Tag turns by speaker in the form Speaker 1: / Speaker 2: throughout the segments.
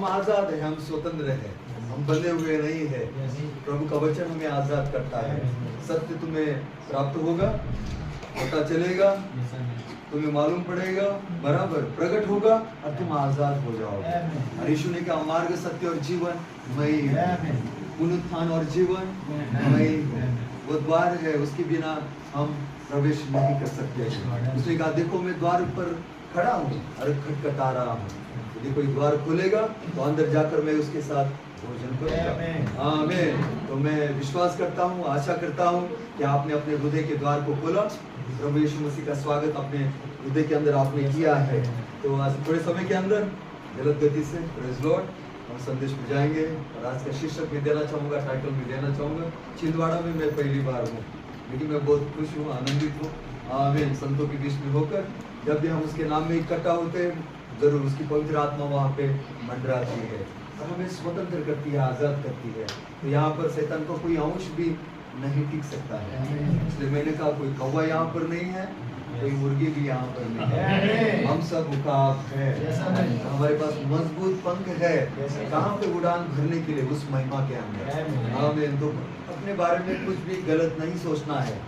Speaker 1: हम आजाद हैं, हम स्वतंत्र हैं, हम बंधे हुए नहीं है। प्रभु का वचन हमें आजाद करता है। सत्य तुम्हें प्राप्त होगा, पता चलेगा, तुम्हें मालूम पड़ेगा, बराबर प्रकट होगा और तुम आजाद हो जाओगे। और यीशु ने कहा मार्ग, सत्य और जीवन मैं ही हूं, पुनरुत्थान और जीवन मैं ही हूं। वो द्वार है, उसके बिना हम प्रवेश नहीं कर सकते। उसने कहा देखो मैं द्वार पर खड़ा हूँ और खटखटा रहा हूँ, यदि कोई द्वार खोलेगा तो अंदर जाकर मैं उसके साथ भोजन करूंगा। आमीन। तो मैं विश्वास करता हूँ, आशा करता हूँ कि आपने अपने हृदय के द्वार को खोला। प्रभु यीशु मसीह का स्वागत अपने हृदय के अंदर आपने किया है। तो आज थोड़े समय के अंदर जलद गति से प्रेज लॉर्ड हम संदेश में जाएंगे। और आज का शीर्षक में देना चाहूँगा, टाइटल में देना चाहूँगा, छिंदवाड़ा में मैं पहली बार हूँ, लेकिन मैं बहुत खुश हूँ, आनंदित हूँ। आमीन। संतों के बीच में होकर जब भी हम उसके नाम में इकट्ठा होते हैं, जरूर उसकी पवित्र आत्मा वहाँ पे मंडराती है और हमें स्वतंत्र करती है, आजाद करती है। तो यहाँ पर शैतान को कोई अंश भी नहीं टिक सकता है। इसलिए मैंने कहा कोई कौवा यहाँ पर नहीं है, कोई मुर्गी भी यहाँ पर नहीं है, हम सब उकाब है। हमारे पास मजबूत पंख है, कहाँ पे उड़ान भरने के लिए, उस महिमा के अंदर। आमीन। तो अपने बारे में कुछ भी गलत नहीं सोचना है,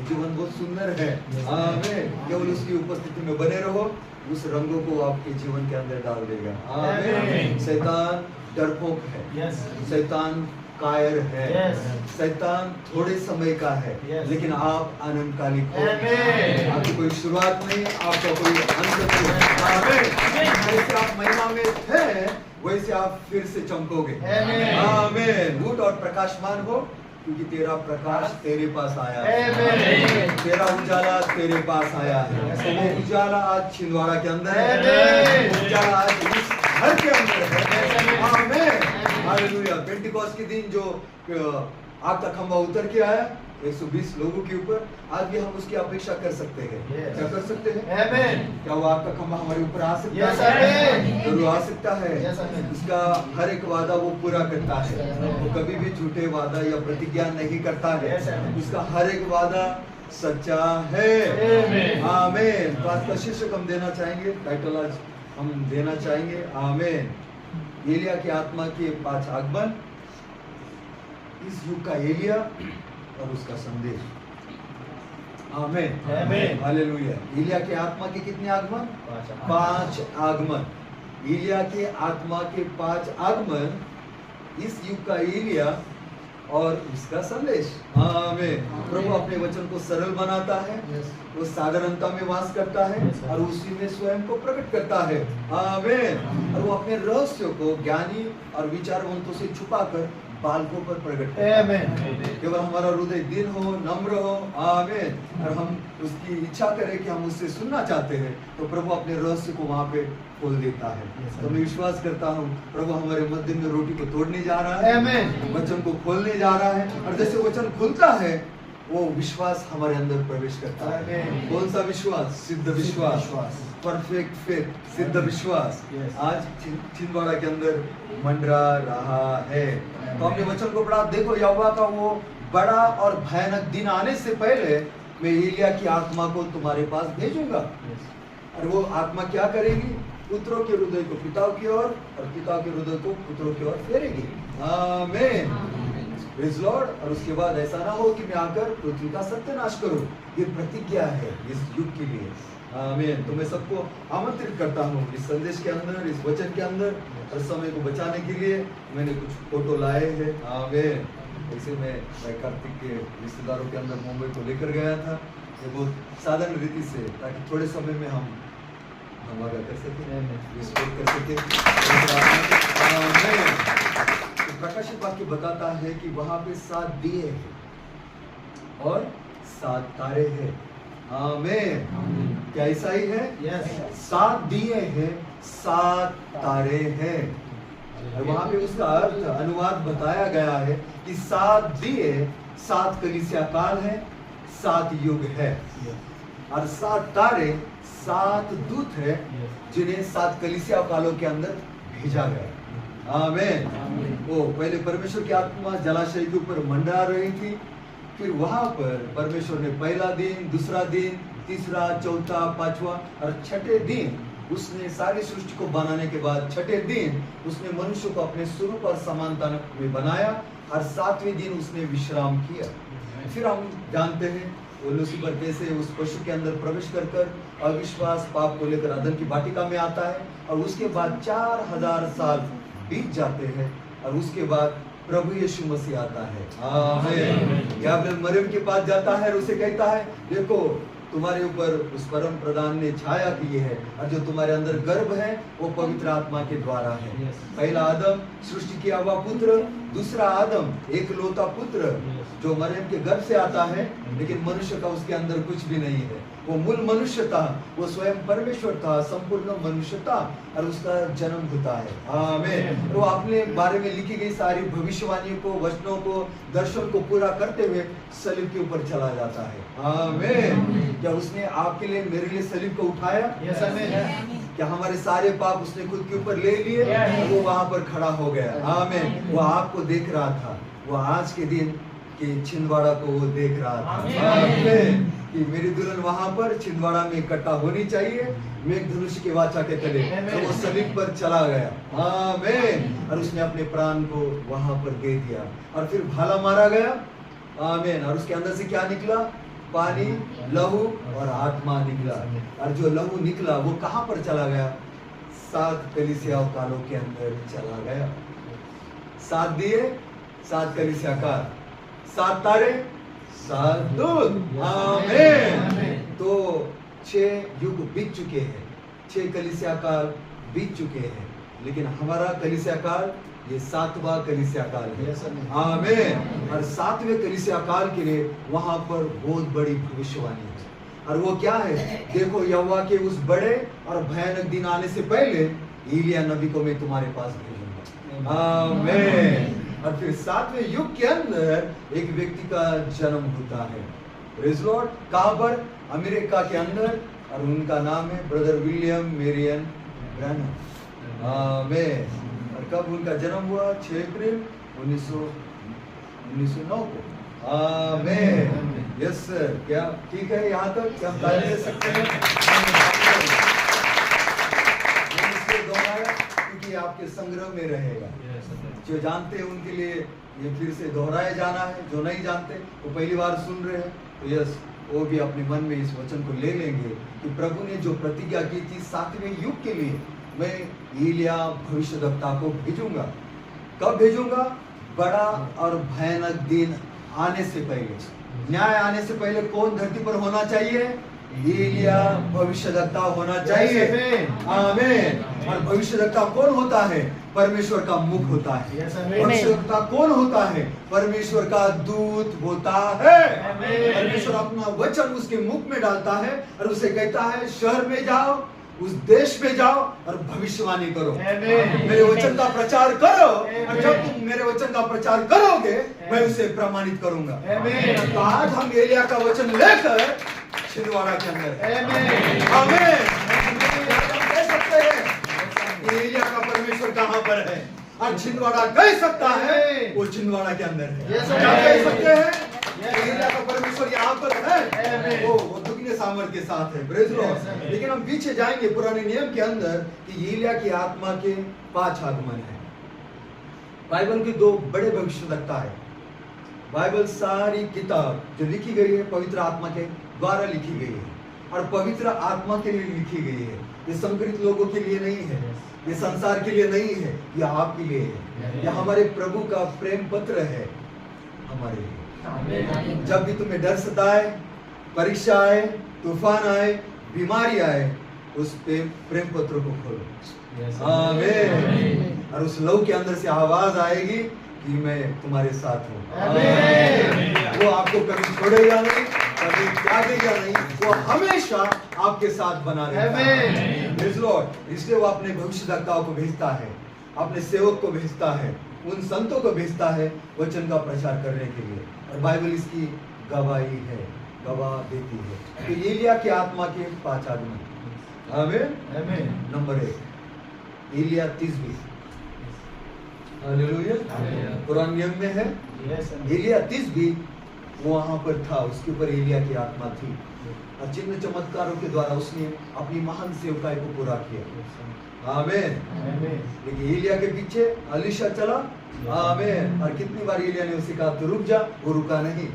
Speaker 1: जीवन बहुत सुंदर है। आमीन। केवल उसकी उपस्थिति में बने रहो, उस रंगों को आपके जीवन के अंदर डाल देगा। आमीन। शैतान डरपोक है, शैतान कायर है, शैतान थोड़े समय का है, लेकिन आप अनंतकालिक हो। आपकी कोई शुरुआत नहीं, आपका कोई अंत नहीं। जैसे आप महिमा में थे वैसे आप फिर से चमकोगे। आमीन। उठ और प्रकाशमान हो, क्योंकि तेरा प्रकाश तेरे पास आया है, तेरा उजाला तेरे पास आया है। तो वो उजाला आज छिंदवाड़ा के अंदर है, उजाला आज इस घर के अंदर है। आमीन। हालेलुया। पेंटिकॉस्ट के दिन जो आग का खंभा उतर के आया 120 लोगों के ऊपर, आज भी हम उसकी अपेक्षा कर सकते हैं। क्या कर सकते हैं? क्या वो आग का खंभा हमारे ऊपर आ सकता है? जरूर आ सकता है। उसका हर एक वादा वो पूरा करता है, वो कभी भी झूठे वादा या प्रतिज्ञा नहीं करता है। उसका हर एक वादा सच्चा है। आमीन। तो आज का शीर्षक हम देना चाहेंगे, टाइटल आज हम देना चाहेंगे, आमीन, एलिया की आत्मा के 5 आगमन, इस युग का एलिया और उसका संदेश। आमीन। हालेलुया। एलिया के आत्मा के कितने आगमन? 5 आगमन। एलिया के आत्मा के 5 आगमन, इस युग का एलिया और उसका संदेश। आमीन। प्रभु अपने वचन को सरल बनाता है, वो साधारणता में वास करता है और उसी में स्वयं को प्रकट करता है। आमीन। और वो अपने रहस्यों को ज्ञानी और विचारवंतों से छुपाकर बालकों पर प्रकट करता है। केवल हमारा हृदय दिन हो, नम्र हो। आमीन। और हम उसकी इच्छा करें कि हम उससे सुनना चाहते हैं, तो प्रभु अपने रहस्य को वहाँ पे खोल देता है। तो मैं विश्वास करता हूँ प्रभु हमारे मध्य में रोटी को तोड़ने जा रहा है, वचन को खोलने जा रहा है, और जैसे वचन खुलता है वो विश्वास हमारे अंदर प्रवेश करता है। कौन सा विश्वास? सिद्ध विश्वास, परफेक्ट फेथ, सिद्ध विश्वास आज छिंदवाड़ा के अंदर मंडरा रहा है। तो अपने वचन को पढ़ा। देखो यहोवा का वो बड़ा और भयानक दिन आने से पहले मैं एलिया की आत्मा को तुम्हारे पास भेजूंगा, और वो आत्मा क्या करेगी? पुत्रों के हृदय को पिताओं की ओर और पिताओं के हृदय को पुत्रों की ओर फेरेगी। आमीन। Praise Lord. और उसके बाद ऐसा ना हो कि मैं आकर पृथ्वी का सत्यानाश करूं। ये प्रतिज्ञा है इस युग के लिए। आमीन। तो मैं सबको आमंत्रित करता हूँ इस संदेश के अंदर, इस वचन के अंदर, और समय को बचाने के लिए मैंने कुछ फोटो लाए हैं। आमीन। ऐसे मैं कार्तिक के रिश्तेदारों के अंदर मुंबई को लेकर गया था, ये बहुत साधारण रीति से, ताकि थोड़े समय में हम आगा कर सके, विस्फोट कर सके। तो प्रकाशित वाक्य बताता है कि वहां पे 7 दिए हैं और 7 तारे हैं। आमीन। क्या ऐसा ही है? 7 दिए हैं, 7 तारे हैं। और वहां पे उसका अर्थ, अनुवाद बताया गया है कि 7 दिए 7 कलीसिया काल है, 7 युग है, और 7 तारे 7 दूत है जिन्हें 7 कलीसिया कालों के अंदर भेजा गया। आमीन। वो पहले परमेश्वर की आत्मा जलाशय के ऊपर मंडरा रही थी, फिर वहां पर परमेश्वर ने पहला दिन, दूसरा दिन, तीसरा, चौथा, पांचवा और छठे दिन उसने सारी सृष्टि को बनाने के बाद छठे दिन उसने मनुष्य को अपने स्वरूप और समानता में बनाया और सातवें दिन उसने विश्राम किया। फिर हम जानते हैं वो लूसीफर कैसे उस पशु के अंदर प्रवेश कर अविश्वास पाप को लेकर अदन की वाटिका में आता है और उसके बाद 4000 साल बीत जाते हैं और उसके बाद प्रभु यीशु मसीह आता है। आमीन। गैब्रिएल मरियम के पास जाता है और उसे कहता है देखो तुम्हारे ऊपर उस परम प्रधान ने छाया की है और जो तुम्हारे अंदर गर्भ है वो पवित्र आत्मा के द्वारा है। पहला आदम सृष्टि किया हुआ पुत्र, दूसरा आदम एक लौता पुत्र जो मरियम के गर्भ से आता है, लेकिन मनुष्य का उसके अंदर कुछ भी नहीं है। वो मूल मनुष्य था, वो स्वयं परमेश्वर था, संपूर्ण मनुष्य था और उसका जन्म होता है। आमीन। वो अपने बारे में लिखी गई सारी भविष्यवाणियों को, वचनों को, दर्शन को पूरा करते हुए सलीब के ऊपर चला जाता है। आमीन। क्या उसने आपके लिए मेरे लिए सलीब को उठाया? क्या हमारे सारे पाप उसने खुद के ऊपर ले लिए? वो वहां पर खड़ा हो गया। आमीन। वो आपको देख रहा था, वो आज के दिन के छिंदवाड़ा को वो देख रहा था। आमीन। कि मेरी दुल्हन वहां पर छिंदवाड़ा में इकट्ठा होनी चाहिए, मेघ धनुष की वाचा के तले। तो वो सलीब पर चला गया। आमीन। और उसने अपने प्राण को वहां पर दे दिया और फिर भाला मारा गया। आमीन। और उसके अंदर से क्या निकला? पानी, लहू और आत्मा निकला। और जो लहू निकला वो कहां पर चला गया? 7 कलीसिया कालों के अंदर चला गया। 7 दिए, 7 कलीसिया काल, 7 तारे, 7 दूत। आमीन। तो 6 युग बीत चुके हैं, 6 कलीसिया काल बीत चुके हैं, लेकिन हमारा कलीसिया काल ये 7वां कलीसिया काल है। आमीन। और 7वें कलीसिया काल के लिए वहां पर बहुत बड़ी भविष्यवाणी है। और वो क्या है? देखो यहोवा के उस बड़े और भयानक दिन आने से पहले एलिया नबी को मैं तुम्हारे पास भेजूंगा। आमीन। और फिर 7वें युग के अंदर एक व्यक्ति का जन्म होता है। Praise Lord. कहां पर? अमेरिका के अंदर। और उनका नाम है ब्रदर विलियम मेरियन ब्रैनम। आमीन। और कब उनका जन्म हुआ? 6 अप्रैल 1909 को। आमीन। Yes sir. क्या ठीक है यहाँ तक? क्या हम ताली दे सकते हैं? दोहराया क्योंकि आपके संग्रह में रहेगा। जो जानते हैं उनके लिए ये फिर से दोहराया जाना है, जो नहीं जानते वो पहली बार सुन रहे हैं तो यस वो भी अपने मन में इस वचन को ले लेंगे कि प्रभु ने जो प्रतिज्ञा की थी 7वें युग के लिए मैं एलिया भविष्यद्वक्ता को भेजूंगा। कब भेजूंगा? बड़ा और भयानक दिन आने से पहले, न्याय आने से पहले कौन धरती पर होना चाहिए? एलिया भविष्यद्वक्ता होना चाहिए। आमीन। और भविष्यद्वक्ता कौन होता है? परमेश्वर का मुख होता है। भविष्यद्वक्ता कौन होता है? परमेश्वर का दूत होता है। परमेश्वर अपना वचन उसके मुख में डालता है और उसे कहता है शहर में जाओ, उस देश में जाओ और भविष्यवाणी करो, मेरे वचन का प्रचार करो। और जब तुम मेरे वचन का प्रचार करोगे मैं उसे प्रमाणित करूंगा। तो आज हम एलिया का वचन लेकर छिंदवाड़ा के अंदर आमीन कह सकते हैं एलिया का परमेश्वर कहां पर है और छिंदवाड़ा कह सकता है वो छिंदवाड़ा के अंदर है। क्या कह सकते हैं? एलिया का परमेश्वर यहाँ पर है, वो दुगने सामर्थ के साथ है। Praise Lord. लेकिन हम पीछे जाएंगे पुराने नियम के अंदर कि एलिया की आत्मा के 5 आगमन है। बाइबल के 2 बड़े भविष्यद्वक्ता है। बाइबल सारी किताब जो लिखी गई है पवित्र आत्मा के द्वारा लिखी गई है और पवित्र आत्मा के लिए लिखी गई है। ये संकरित लोगों के लिए नहीं है, ये संसार के लिए नहीं है, ये आपके लिए है। ये हमारे प्रभु का प्रेम पत्र है हमारे लिए। जब भी तुम्हें डर सताए, परीक्षा आए, तूफान आए, बीमारी आए, उस प्रेम पत्र को खोलो। आमीन। और उस लहू के अंदर से आवाज आएगी कि मैं तुम्हारे साथ हूँ। आमीन। वो आपको कभी छोड़ेगा नहीं, कभी त्यागेगा नहीं, वो हमेशा आपके साथ बना रहेगा। Praise Lord. इसलिए वो अपने भविष्यद्वक्ताओं को भेजता है, अपने सेवक को भेजता है, उन संतों को भेजता है वचन का प्रचार करने के लिए। और बाइबल इसकी गवाही है, गवाह देती है। तो एलिया की आत्मा के 5 आगमन। आमीन। नंबर 1 एलिया तिस्बी। हालेलुया। पुराने नियम में है एलिया तिस्बी वो वहां पर था, उसके ऊपर एलिया की आत्मा थी और चिन्ह चमत्कारों के द्वारा उसने अपनी महान सेवकाई को पूरा किया। आमीन। लेकिन एलिया के पीछे एलीशा चला। आमीन। और कितनी बार एलिया ने उसे कहा तो रुक जा, वो रुका नहीं,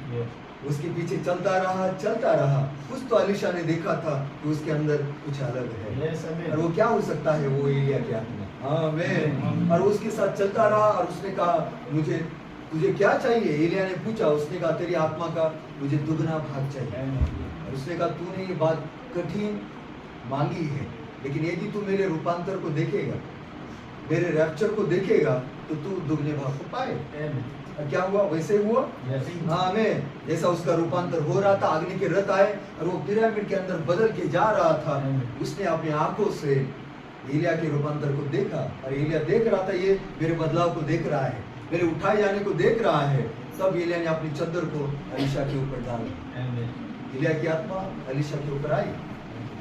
Speaker 1: उसके पीछे चलता रहा। कुछ तो एलीशा ने देखा था कि उसके अंदर कुछ अलग है, और वो क्या हो सकता है, वो एलिया की आत्मा। आमीन। और उसके साथ चलता रहा और उसने कहा तुझे क्या चाहिए? एलिया ने पूछा, उसने कहा तेरी आत्मा का मुझे दुगना भाग चाहिए। और उसने कहा तूने ये बात कठिन मांगी है, लेकिन यदि तू मेरे रूपांतर को देखेगा, मेरे रैप्चर को देखेगा, तो तू दुगने भाग को पाए। और क्या हुआ? वैसे हुआ। आमीन। जैसा उसका रूपांतर हो रहा था, अग्नि के रथ आए और वो पिरामिड के अंदर बदल के जा रहा था। उसने अपनी आंखों से एलिया के रूपांतर को देखा, और एलिया देख रहा था ये मेरे बदलाव को देख रहा है, मेरे उठाए जाने को देख रहा है। तब एलिया ने अपनी चद्दर को एलीशा के ऊपर डाला। एलिया की आत्मा एलीशा के ऊपर आई,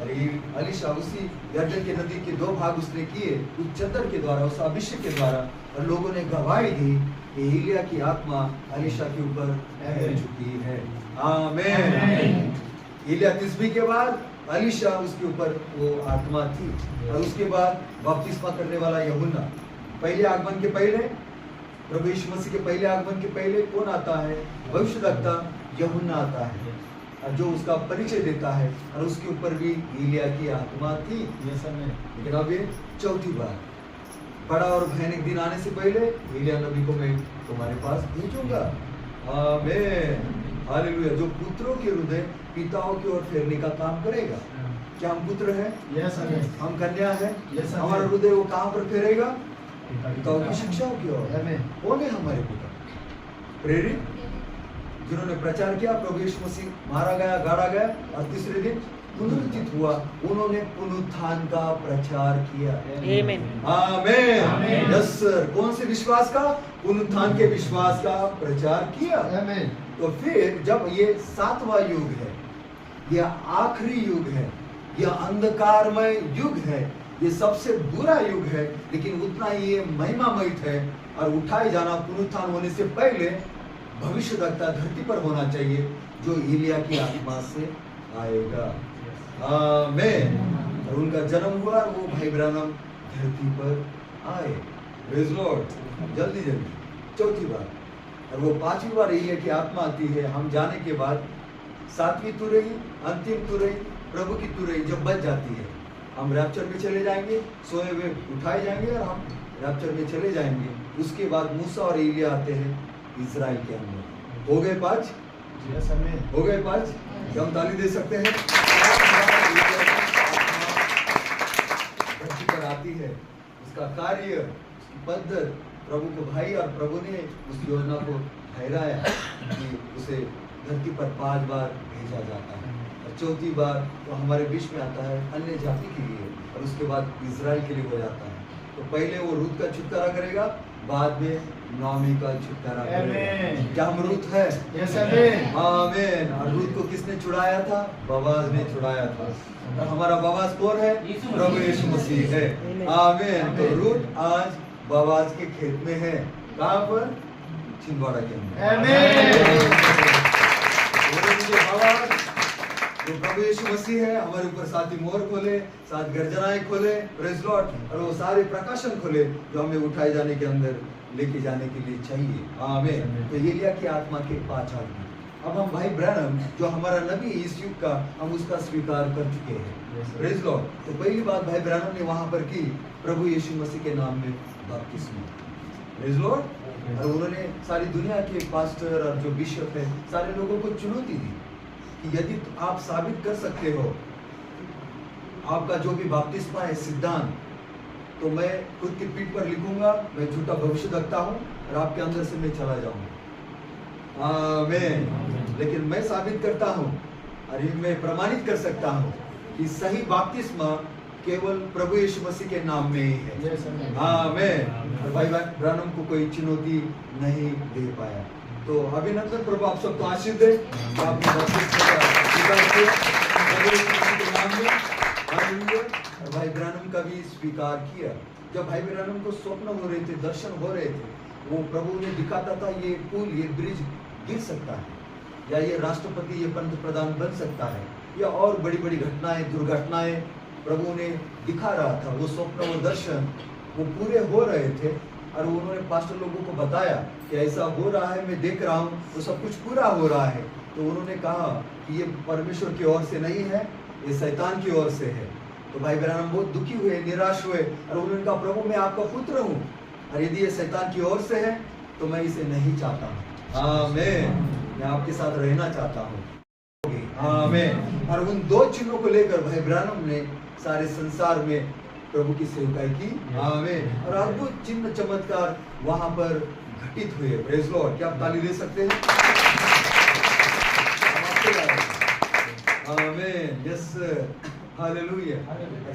Speaker 1: और एलीशा उसी यरदन के नदी के 2 भाग उसने किए उस चद्दर के द्वारा, उस अभिषेक के द्वारा, और लोगों ने गवाही दी कि एलिया की आत्मा एलीशा के ऊपर ठहर चुकी है। आमीन। एलिया तिस्बी के बाद एलीशा उसके ऊपर वो आत्मा थी, और उसके बाद बपतिस्मा करने वाला यूहन्ना, पहले आगमन के पहले, प्रभु यीशु मसीह के पहले आगमन के पहले कौन आता है? भविष्यद्वक्ता यूहन्ना आता है, जो उसका परिचय देता है, और उसके ऊपर भी एलिया की आत्मा थी। लेकिन अब ये चौथी बार, बड़ा और भयानक दिन आने से पहले एलिया नबी को मैं तुम्हारे पास भेजूंगा। आमीन। हालेलुया। जो पुत्रों के हृदय पिताओं की ओर फेरने का काम करेगा। क्या हम पुत्र हैं? हम कन्या हैं? हमारा हृदय वो कहाँ पर फेरेगा? पिताओं की शिक्षाओं की ओर। कौन है हमारे पिता? प्रेरित, जिन्होंने प्रचार किया, प्रभु यीशु मसीह मारा गया, गाड़ा गया और तीसरे दिन पुनरुत्थित हुआ, उन्होंने पुनरुत्थान का प्रचार किया। आमीन। Yes sir. कौन से विश्वास का? पुनरुत्थान के विश्वास का प्रचार किया। आमीन। तो फिर जब ये 7वां युग है, यह आखिरी युग है, यह अंधकारमय युग है, ये सबसे बुरा युग है, लेकिन उतना ही ये महिमामयित है। और उठाए जाना, पुनरुत्थान होने से पहले भविष्यद्वक्ता धरती पर होना चाहिए, जो एलिया की आत्मा से आएगा। आमीन। और उनका जन्म हुआ, वो भाई ब्रानम धरती पर आए। Praise Lord. जल्दी चौथी बार, और वो 5वीं बार एलिया की आत्मा आती है। हम जाने के बाद 7वीं तुरई, अंतिम तुरई, प्रभु की तुरई जब बज जाती है, हम रैप्चर में चले जाएंगे, सोए हुए उठाए जाएंगे और हम रैप्चर में चले जाएंगे। उसके बाद मूसा और एलिया आते हैं इजराइल के अंदर। हो गए 5? हो गए 5? हम ताली दे सकते हैं। धरती पर आती है, उसका कार्य, उसकी पद्धत, प्रभु को भाई, और प्रभु ने उस योजना को ठहराया कि उसे धरती पर 5 बार भेजा जाता है। और चौथी बार तो हमारे बीच में आता है अन्य जाति के लिए, और उसके बाद इजराइल के लिए हो जाता है। तो पहले वो रूत का छुटकारा करेगा, बाद में नौमी का छुटकारा करेगा। क्या हम रूत है? आमीन। और रूत को किसने छुड़ाया था? बवाज ने छुड़ाया था। और हमारा बवाज कौन है? प्रभु यीशु मसीह है। आमीन। तो रूत आज बवाज के खेत में है। कहाँ पर? छिंदवाड़ा के अंदर। जो प्रभु यीशु मसीह है, हमारे ऊपर 7 मोहर खोले, 7 गर्जनाएं खोले, प्रेज़ लॉर्ड, और वो सारे प्रकाशन खोले जो हमें उठाए जाने के अंदर लेके जाने के लिए चाहिए। आमीन। तो एलिया की आत्मा के 5 आदमी। अब हम भाई ब्रैनम, जो हमारा नबी इस युग का, हम उसका स्वीकार कर चुके हैं। Praise Lord. तो पहली बात भाई ब्रैनम ने वहां पर की, प्रभु यीशु मसीह के नाम में बपतिस्मा। Praise Lord. और उन्होंने सारी दुनिया के पास्टर और जो बिशप है, सारे लोगों को चुनौती दी कि यदि आप साबित कर सकते हो आपका जो भी बपतिस्मा है सिद्धांत, तो मैं खुद की पीठ पर लिखूंगा, मैं झूठा भविष्यद्वक्ता हूं और आपके अंदर से मैं चला जाऊंगा। आमीन। लेकिन मैं साबित करता हूं और मैं प्रमाणित कर सकता हूं कि सही बपतिस्मा केवल प्रभु यीशु मसीह के नाम में ही है। आमीन। और भाई ब्रानम को कोई चुनौती नहीं दे पाया। तो अभिनंदन, प्रभु आप सबको आशीष दे। आपने बपतिस्मा का स्वीकार किया प्रभु यीशु मसीह के नाम में। हालेलुया। और भाई ब्रानम का भी स्वीकार किया। जब भाई ब्रानम को स्वप्न हो रहे थे, दर्शन हो रहे थे, वो प्रभु ने दिखाता था ये पुल, ये ब्रिज गिर सकता है, या ये राष्ट्रपति, ये पंत प्रधान बन सकता है, या और बड़ी बड़ी घटनाएं, दुर्घटनाएं प्रभु ने दिखा रहा था। वो स्वप्न, वो दर्शन वो पूरे हो रहे थे और उन्होंने पास्टर लोगों को बताया कि ऐसा हो रहा है, मैं देख रहा हूँ, वो सब कुछ पूरा हो रहा है। तो उन्होंने कहा कि ये परमेश्वर की ओर से नहीं है, ये शैतान की ओर से है। तो भाई ब्रैनम बहुत दुखी हुए, निराश हुए और उन्होंने कहा प्रभु मैं आपका पुत्र हूँ और यदि ये शैतान की ओर से है तो मैं इसे नहीं चाहता हूँ। आमीन। मैं आपके साथ रहना चाहता हूँ। आमीन। और उन दो चिन्हों को लेकर भाई ब्रैनम ने सारे संसार में प्रभु की सेवकाई की। आमीन। और अद्भुत चिन्ह चमत्कार वहां पर घटित हुए। Praise Lord. क्या आप ताली दे सकते हैं? आमीन। Yes, hallelujah.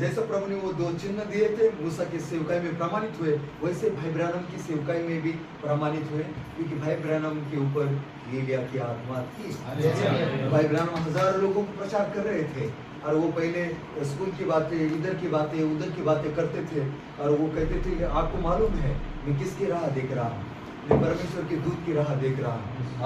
Speaker 1: जैसे प्रभु ने वो दो चिन्ह दिए थे, मूसा की सेवकाई में प्रमाणित हुए, वैसे भाई ब्रैनम की सेवकाई में भी प्रमाणित हुए, क्योंकि भाई ब्रैनम के ऊपर एलिया की आत्मा थी। भाई ब्रैनम हजारों लोगों को प्रचार कर रहे थे और वो पहले स्कूल की बातें, इधर की बातें, उधर की बातें करते थे और वो कहते थे कि आपको मालूम है मैं किसकी राह देख रहा हूँ? मैं परमेश्वर के दूत की राह देख रहा हूँ।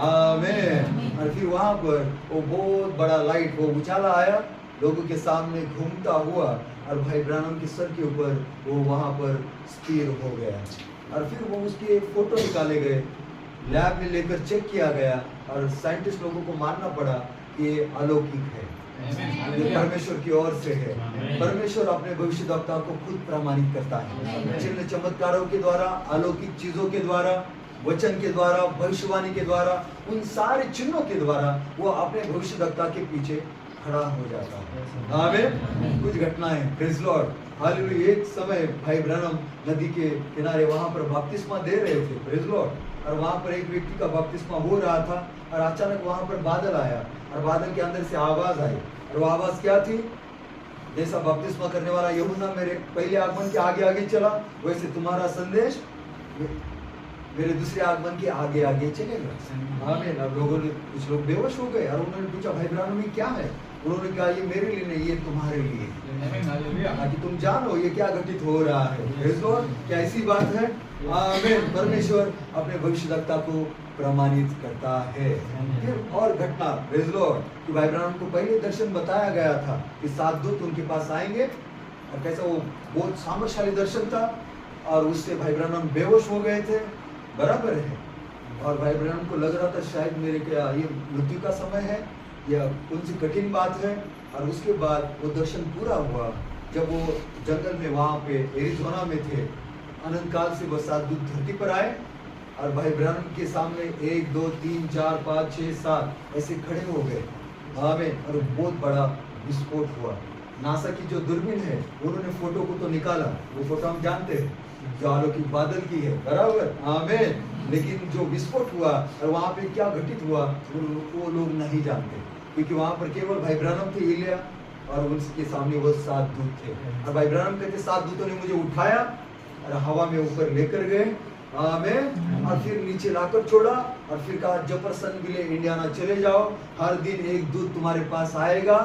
Speaker 1: आमीन। और फिर वहां पर वो बहुत बड़ा लाइट, वो उजाला आया, लोगों के सामने घूमता हुआ और भाई ब्रैनम के सर के ऊपर वो वहां पर स्थिर हो गया। और फिर वो उसके फोटो निकाले गए, लैब में लेकर चेक किया गया और साइंटिस्ट लोगों को मानना पड़ा कि ये अलौकिक है, ये परमेश्वर की ओर से है। परमेश्वर अपने भविष्यद्वक्ता को खुद प्रमाणित करता है, चिन्ह चमत्कारों के द्वारा, अलौकिक चीजों के द्वारा, वचन के द्वारा, भविष्यवाणी के द्वारा, उन सारे चिन्हों के द्वारा वो अपने भविष्यद्वक्ता के पीछे खड़ा हो जाता है। आमीन। कुछ घटनाएं, प्रेज लॉर्ड, हालेलुया। एक समय भाई ब्रैनम नदी के किनारे वहां पर बपतिस्मा दे रहे थे, प्रेज लॉर्ड, और वहां पर एक व्यक्ति का बपतिस्मा हो रहा था और अचानक वहां पर बादल आया और बादल के अंदर से आवाज आई और वो आवाज क्या थी? जैसा बपतिस्मा करने वाला यूहन्ना मेरे पहले आगमन के आगे आगे चला, वैसे तुम्हारा संदेश मेरे दूसरे आगमन के आगे आगे चलेगा। आमीन। अब लोगों ने, कुछ लोग बेहोश हो गए और उन्होंने पूछा भाई ब्रैनम ये क्या है? उन्होंने कहा ये मेरे लिए नहीं, ये तुम्हारे लिए, ताकि तुम जानो ये क्या घटित हो रहा है। क्या ऐसी बात है? आमीन। परमेश्वर अपने भविष्यद्वक्ता को प्रमाणित करता है। फिर और घटना, प्रेज लॉर्ड, कि भाई ब्रैनम को पहले दर्शन बताया गया था कि 7 दूत उनके पास आएंगे और कैसा वो बहुत सामर्थ्यशाली दर्शन था और उससे भाई ब्रैनम बेहोश हो गए थे, बराबर है। और भाई ब्रैनम को लग रहा था शायद मेरे क्या ये मृत्यु का समय है या उनसे कठिन बात है। और उसके बाद वो दर्शन पूरा हुआ जब वो जंगल में वहाँ पे एरिज़ोना में थे, अनंत काल से वो 7 दूत धरती पर आए और भाई ब्रैनम के सामने 1 2 3 4 5 6 7 ऐसे खड़े हो गए। आमीन। और बहुत बड़ा विस्फोट हुआ। नासा की जो दूरबीन है उन्होंने फोटो को तो निकाला, वो फोटो हम जानते हैं जो अलौकिक बादल की है, बराबर। आमीन। लेकिन जो विस्फोट हुआ और वहाँ पे क्या घटित हुआ वो लोग नहीं जानते, क्योंकि वहाँ पर केवल भाई ब्रैनम थे, एलिया, और उनके सामने वो 7 दूत थे। और भाई ब्रैनम कहते 7 दूतों ने मुझे उठाया और हवा में ऊपर लेकर गए। आमीन। और फिर नीचे लाकर छोड़ा और फिर कहा जेफरसन विले इंडियाना चले जाओ, हर दिन एक दूत तुम्हारे पास आएगा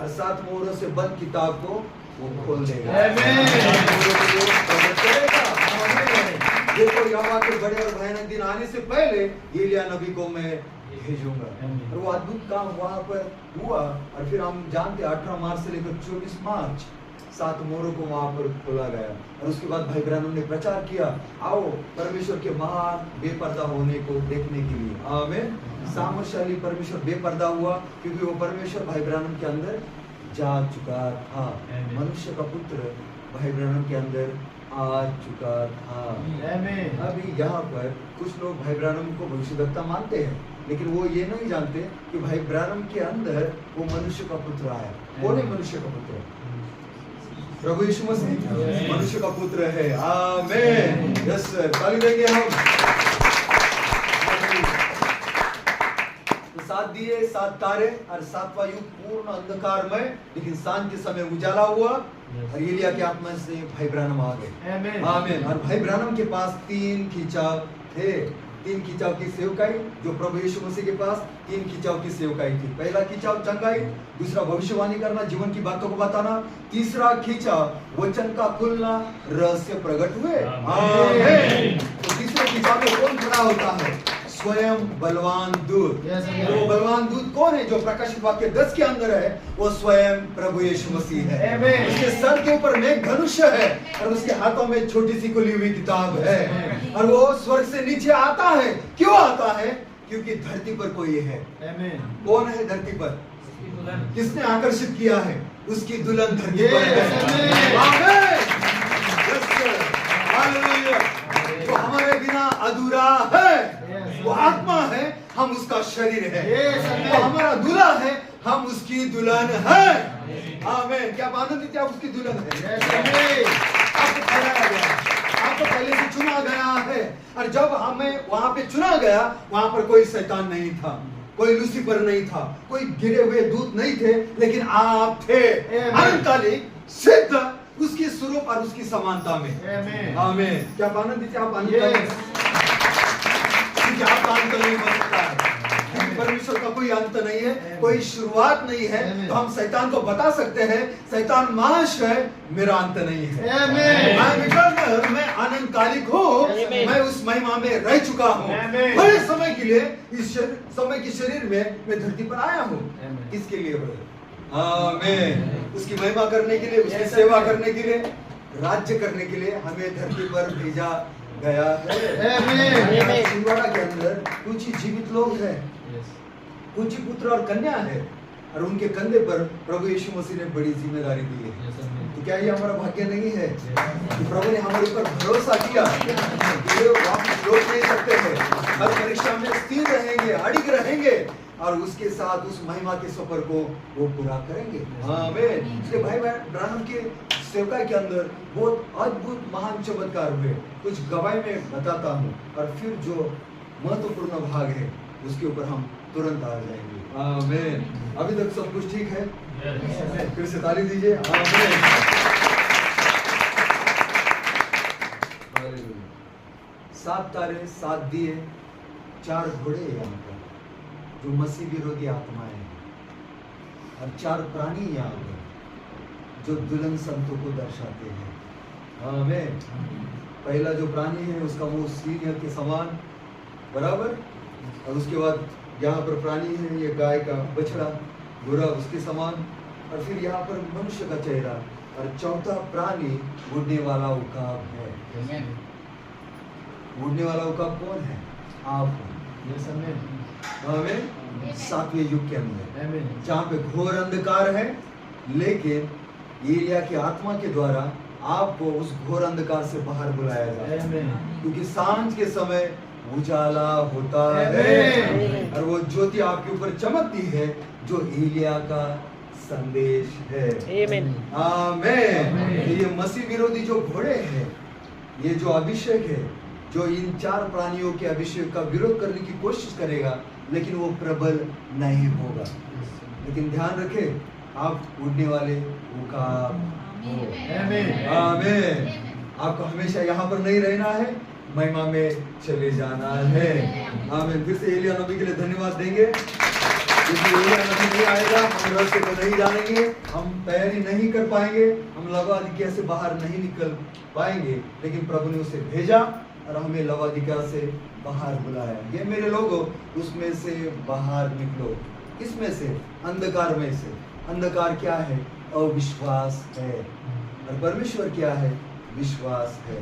Speaker 1: और 7 मोहरों से बंद किताब को वो खोल देगा। देखो यहोवा के बड़े और भयानक दिन आने से पहले एलिया नबी को मैं भेजूंगा। और वो अद्भुत काम वहां पर हुआ। और फिर हम जानते 18 मार्च से लेकर 24 मार्च 7 मोहरों को वहां पर खोला गया। और उसके बाद भाई ब्रैनम ने प्रचार किया, आओ परमेश्वर के महान बेपर्दा होने को देखने के लिए। आमीन। सामर्थ्यशाली परमेश्वर बेपर्दा हुआ क्योंकि वो परमेश्वर भाई ब्रैनम के अंदर जा चुका था। मनुष्य का पुत्र भाई ब्रैनम के अंदर आ चुका था। अभी यहाँ पर कुछ लोग भाई ब्रैनम को भविष्यद्वक्ता मानते हैं, लेकिन वो ये नहीं जानते कि भाई ब्रैनम के अंदर वो मनुष्य का पुत्र आया। कौन है मनुष्य का पुत्र? प्रभु यीशु मसीह मनुष्य का पुत्र है। आमीन। यस, ताली देंगे हम। 7 दिए, 7 तारे और 7वां युग पूर्ण अंधकारमय, लेकिन सांझ के समय उजाला हुआ और एलिया के आत्मा से भाई ब्रैनम आ गए। आमीन। और भाई ब्रैनम के पास 3 खिंचाव थे। 3 खिंचाव की सेवकाई, जो प्रभु यीशु मसीह के पास 3 खिंचाव की सेवकाई थी। पहला खिंचाव चंगाई, दूसरा भविष्यवाणी करना, जीवन की बातों को बताना, तीसरा खिंचाव वचन का खुलना, रहस्य प्रकट हुए। आमीन। तो तीसरे खिंचाव में कौन खड़ा होता है? स्वयं बलवान दूत।
Speaker 2: Yes, amen.
Speaker 1: और वो बलवान दूत कौन है? जो प्रकाशित वाक्य 10 के अंदर है, वो स्वयं प्रभु यीशु मसीह है।
Speaker 2: Amen.
Speaker 1: उसके सर के ऊपर मेघ धनुष्य है और उसके हाथों में छोटी सी खुली हुई किताब है। और वो स्वर्ग से नीचे आता है। क्यों आता है? क्योंकि धरती पर कोई है।
Speaker 2: Amen.
Speaker 1: कौन है धरती पर? किसने आकर्षित किया है? उसकी दुल्हन धरती पर है।
Speaker 2: Yes, amen.
Speaker 1: आमीन। Yes, sir. Hallelujah. वो हमारे बिना अधूरा है।
Speaker 2: Yes.
Speaker 1: वो आत्मा है, हम उसका शरीर है।
Speaker 2: Yes, amen.
Speaker 1: वो हमारा दूल्हा है, हम उसकी दुल्हन है। आमीन। क्या आप आनंदित हैं? आप उसकी दुल्हन है।
Speaker 2: Yes, amen.
Speaker 1: आपको ठहराया गया, आपको पहले से चुना गया है। और जब हमें वहां पे चुना गया, वहां पर कोई शैतान नहीं था, कोई लूसीफर नहीं था, कोई गिरे हुए दूत नहीं थे, लेकिन आप थे अनंतकालिक सिद्ध उसकी स्वरूप और उसकी समानता में।
Speaker 2: Amen.
Speaker 1: आमीन। क्या आप आनंदित हैं? आप आनंदित
Speaker 2: Yes.
Speaker 1: क्योंकि आपका अंत नहीं बन सकता है। क्योंकि परमेश्वर का कोई अंत नहीं है, कोई शुरुआत नहीं है। तो हम शैतान को बता सकते हैं, शैतान माश है, मेरा अंत नहीं है।
Speaker 2: Amen.
Speaker 1: मैं इटर्नल, मैं अनंतकालिक हूँ, मैं उस महिमा में रह चुका हूँ।
Speaker 2: Amen.
Speaker 1: बड़े समय के लिए इस समय के शरीर में मैं धरती पर आया हूँ।
Speaker 2: Amen.
Speaker 1: किसके लिए brother? आमीन। उसकी महिमा करने के लिए, उसकी सेवा करने के लिए, राज्य करने के लिए हमें धरती पर भेजा गया है।
Speaker 2: Amen.
Speaker 1: छिंदवाड़ा के अंदर कुछ ही जीवित लोग हैं,
Speaker 2: Yes.
Speaker 1: कुछ ही पुत्र और कन्या है, और उनके कंधे पर प्रभु यीशु मसीह ने बड़ी जिम्मेदारी दी है।
Speaker 2: Yes, amen.
Speaker 1: तो क्या ये हमारा भाग्य नहीं है कि प्रभु ने हमारे ऊपर भरोसा किया? ये वापस लौट नहीं सकते हैं, हर परीक्षा में स्थिर रहेंगे, अडिग रहेंगे, और उसके साथ उस महिमा के सफर को वो पूरा करेंगे। आमीन। इसलिए भाई ब्राह्मण के सेवकाई के अंदर बहुत अद्भुत महान चमत्कार हुए। कुछ गवाही में बताता हूँ, और फिर जो महत्वपूर्ण भाग है उसके ऊपर हम तुरंत आ जाएंगे। आमीन। अभी तक सब कुछ ठीक है?
Speaker 2: Yes.
Speaker 1: फिर से ताली दीजिए। आमीन। हालेलुया। 7 तारे, 7 दिए, 4 घोड़े यहाँ पर जो मसीह विरोधी आत्माएं हैं, और 4 प्राणी यहाँ पर जो दुल्हन संतों को दर्शाते हैं। आमीन। पहला जो प्राणी है उसका मुंह सिंह के समान, बराबर, और उसके बाद यहाँ पर प्राणी है, ये गाय का बछड़ा बुरा उसके समान, और फिर यहाँ पर मनुष्य का चेहरा, और चौथा प्राणी उड़ने वाला उकाब है।
Speaker 2: Amen.
Speaker 1: उड़ने वाला उकाब कौन है? आप।
Speaker 2: Yes, amen.
Speaker 1: आमीन। 7वें युग के अंदर
Speaker 2: Amen.
Speaker 1: जहाँ पे घोर अंधकार है, लेकिन एलिया की आत्मा के द्वारा आपको उस घोर अंधकार से बाहर बुलाया जाता है,
Speaker 2: Amen.
Speaker 1: क्योंकि सांझ के समय उजाला होता
Speaker 2: Amen.
Speaker 1: है, और वो ज्योति आपके ऊपर चमकती है, जो एलिया का संदेश है।
Speaker 3: Amen.
Speaker 1: आमीन।
Speaker 2: Amen.
Speaker 1: तो ये मसीह विरोधी जो घोड़े हैं, ये जो अभिषेक है, जो इन 4 प्राणियों के अभिषेक का विरोध करने की कोशिश करेगा, लेकिन वो प्रबल नहीं होगा। लेकिन ध्यान रखें, आप उड़ने वाले उकाब हो।
Speaker 2: Amen.
Speaker 1: आमीन। आपको हमेशा यहाँ पर नहीं रहना है, महिमा में चले जाना है। आमीन। फिर से एलिया नबी के लिए धन्यवाद देंगे, क्योंकि एलिया नबी नहीं आएगा, हम रास्ते को नहीं जानेंगे, हम तैयारी नहीं कर पाएंगे, हम लवादिकिया से बाहर नहीं निकल पाएंगे, लेकिन प्रभु ने उसे भेजा और हमें लवादिकिया से बाहर बुलाया। ये मेरे लोगों, उसमें से बाहर निकलो। किसमें से? अंधकार में से। अंधकार क्या है? अविश्वास है, और परमेश्वर क्या है? विश्वास है।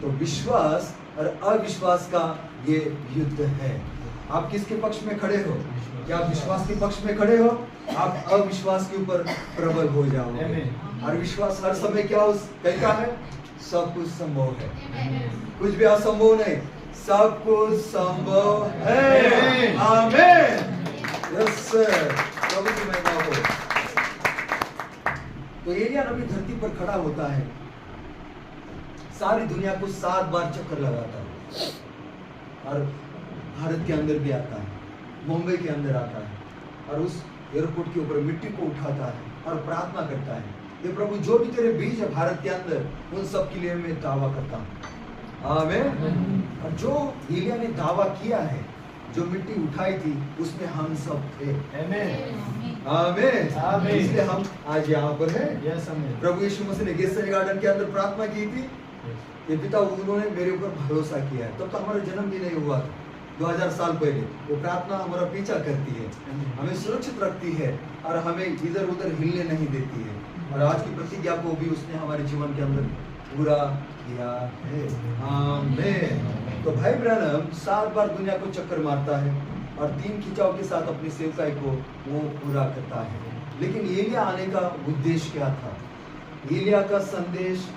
Speaker 1: तो विश्वास और अविश्वास का ये युद्ध है। आप किसके पक्ष में खड़े हो? क्या आप विश्वास के पक्ष में खड़े हो? आप अविश्वास के ऊपर प्रबल हो जाओगे। और विश्वास हर समय क्या कहता है? सब कुछ संभव है, कुछ भी असंभव नहीं, सब कुछ संभव है। आमीन। यस सर, प्रभु की महिमा हो। तो एलिया नबी धरती पर खड़ा होता है, सारी दुनिया को 7 बार चक्कर लगाता है, और भारत के अंदर भी आता है, मुंबई के अंदर आता है, और उस एयरपोर्ट के ऊपर मिट्टी को उठाता है और प्रार्थना करता है, ये प्रभु जो भी तेरे बीज है भारत के अंदर, उन सब के लिए मैं दावा करता हूँ। आमीन। और जो एलिया ने दावा किया है, जो मिट्टी उठाई थी, उसमें हम सब थे।
Speaker 2: Amen.
Speaker 1: आमीन।
Speaker 2: आमीन।
Speaker 1: इसलिए हम आज यहाँ पर हैं।
Speaker 2: Yes, amen.
Speaker 1: प्रभु यीशु मसीह ने गेत्सेमनी गार्डन के अंदर प्रार्थना की थी, ये पिता उन्होंने मेरे ऊपर भरोसा किया है, तब तो हमारा जन्म भी नहीं हुआ था, 2000 साल पहले। वो प्रार्थना हमारा पीछा करती है, हमें सुरक्षित रखती है और हमें इधर उधर हिलने नहीं देती है। और आज की प्रतिज्ञा को भी उसने हमारे जीवन के अंदर पूरा किया है। आमीन। तो भाई ब्रैनम 7 बार दुनिया को चक्कर मारता है और 3 खिंचाव के साथ अपनी सेवकाई को वो पूरा करता है। लेकिन एलिया आने का उद्देश्य क्या था? एलिया का संदेश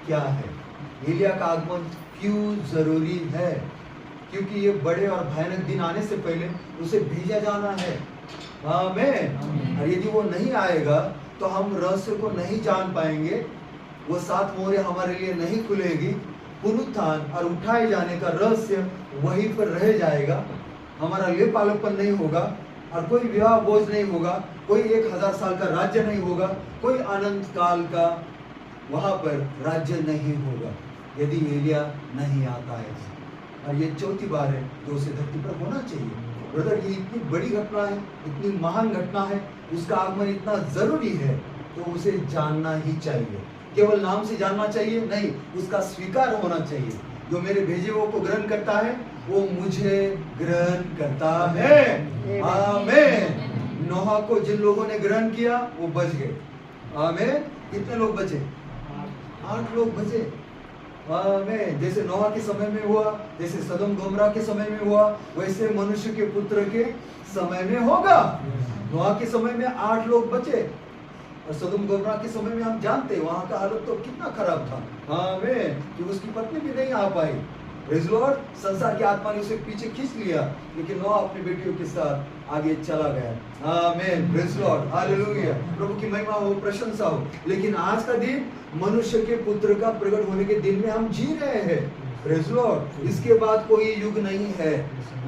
Speaker 1: क्या है? एलिया का आगमन क्यों जरूरी है? क्योंकि ये बड़े और भयानक दिन आने से पहले उसे भेजा जाना है। आमीन। और यदि वो नहीं आएगा तो हम रहस्य को नहीं जान पाएंगे। वो 7 मोहरें हमारे लिए नहीं खुलेगी। पुनरुत्थान और उठाए जाने का रहस्य वहीं पर रह जाएगा। हमारा लेपालोपन नहीं होगा और कोई विवाह बोझ नहीं होगा, कोई 1000 साल का राज्य नहीं होगा, कोई अनंत काल का वहां पर राज्य नहीं होगा यदि एलिया नहीं आता है। और ये 4थी बार है जो उसे धरती पर होना चाहिए। ब्रदर, ये इतनी बड़ी घटना है, इतनी महान घटना है, उसका आगमन इतना जरूरी है तो उसे जानना ही चाहिए। केवल नाम से जानना चाहिए नहीं, उसका स्वीकार होना चाहिए। जो मेरे भेजे हुए को ग्रहण करता है वो मुझे ग्रहण करता है। आमीन। नोहा को जिन लोगों ने ग्रहण किया वो बच गए। आमीन। कितने लोग बचे? 8 लोग बचे। आमीन। जैसे नोहा के समय में हुआ, जैसे सदम गोमरा के समय में हुआ, वैसे मनुष्य के पुत्र के समय में होगा। नोहा के समय में 8 लोग बचे और सदम गोमरा के समय में हम जानते हैं वहां का हालत तो कितना खराब था। आमीन। कि उसकी पत्नी भी नहीं आ पाई। Praise Lord. संसार की आत्मा ने उसे पीछे खींच लिया, लेकिन नोहा अपनी बेटियों के साथ आगे चला गया। आमीन। Praise Lord. हालेलुया। प्रभु की महिमा हो, प्रशंसा हो। लेकिन आज का दिन मनुष्य के पुत्र का प्रकट होने के दिन में हम जी रहे हैं। Praise Lord. इसके बाद कोई युग नहीं है।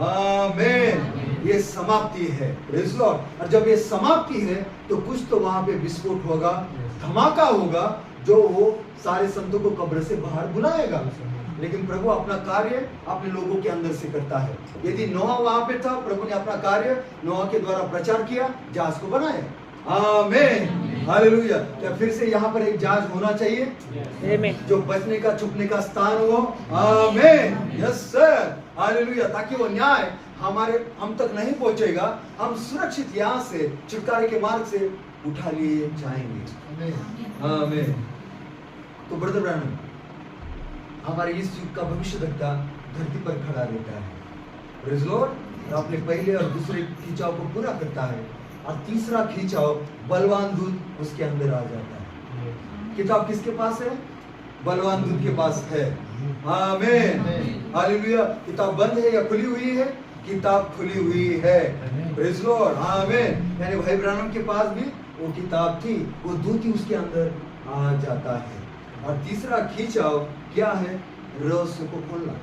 Speaker 1: आमीन। ये समाप्ति है। Praise Lord. और जब ये समाप्ति है तो कुछ तो वहां पे विस्फोट होगा, धमाका होगा, जो वो सारे संतों को कब्र से बाहर बुलाएगा। लेकिन प्रभु अपना कार्य अपने लोगों के अंदर से करता है। यदि नोहा वहां पे था, प्रभु ने अपना कार्य नोहा के द्वारा प्रचार किया, जहाज को बनाया। आमीन। हालेलुया। क्या फिर से यहाँ पर एक जहाज होना चाहिए जो बचने का छुपने का स्थान हो? आमीन। Yes sir. हालेलुया। ताकि वो न्याय हम तक नहीं पहुंचेगा, हम सुरक्षित यहाँ से छुटकारे के मार्ग से उठा लिए जाएंगे। आमीन। तो ब्रदर ब्रैनम हमारे इस युग का भविष्यद्वक्ता धरती पर खड़ा रहता है। Praise Lord. अपने पहले और दूसरे खिंचाव को पूरा करता है और तीसरा खिंचाव बलवान दूत उसके अंदर आ जाता है। किताब किसके पास है? बलवान दूत के पास है। आमीन। हालेलुया। किताब बंद है या खुली हुई है? किताब खुली हुई है। Praise Lord. आमीन। यानी भाई ब्रैनम के पास भी वो किताब थी, वो दूत ही उसके अंदर आ जाता है। और तीसरा खिंचाव क्या है? रहस्य को खोलना,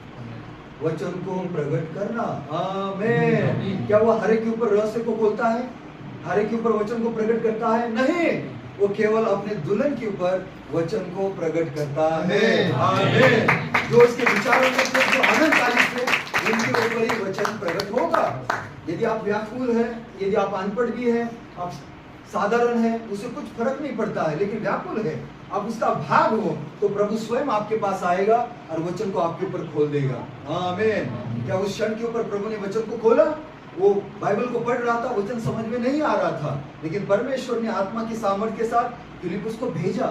Speaker 1: वचन को प्रकट करना। आमीन। क्या वो हर एक के ऊपर रहस्य को खोलता है? हर एक के ऊपर वचन को प्रकट करता है? नहीं, वो केवल अपने दुल्हन के ऊपर वचन को प्रकट करता है। आमीन। जो उसके विचारों में थे, जो अनंत काल से, उनके ऊपर ही वचन प्रकट होगा। यदि आप व्याकुल है, यदि आप अनपढ़ भी है, आप साधारण है, उसे कुछ फर्क नहीं पड़ता है, लेकिन व्याकुल है, आप उसका भाग हो, तो प्रभु स्वयं आपके पास आएगा और वचन को आपके ऊपर खोल देगा। आमीन। क्या उस क्षण के ऊपर प्रभु ने वचन को खोला? वो बाइबल को पढ़ रहा था, वचन समझ में नहीं आ रहा था, लेकिन परमेश्वर ने आत्मा की सामर्थ्य के साथ फिलिप्पुस को भेजा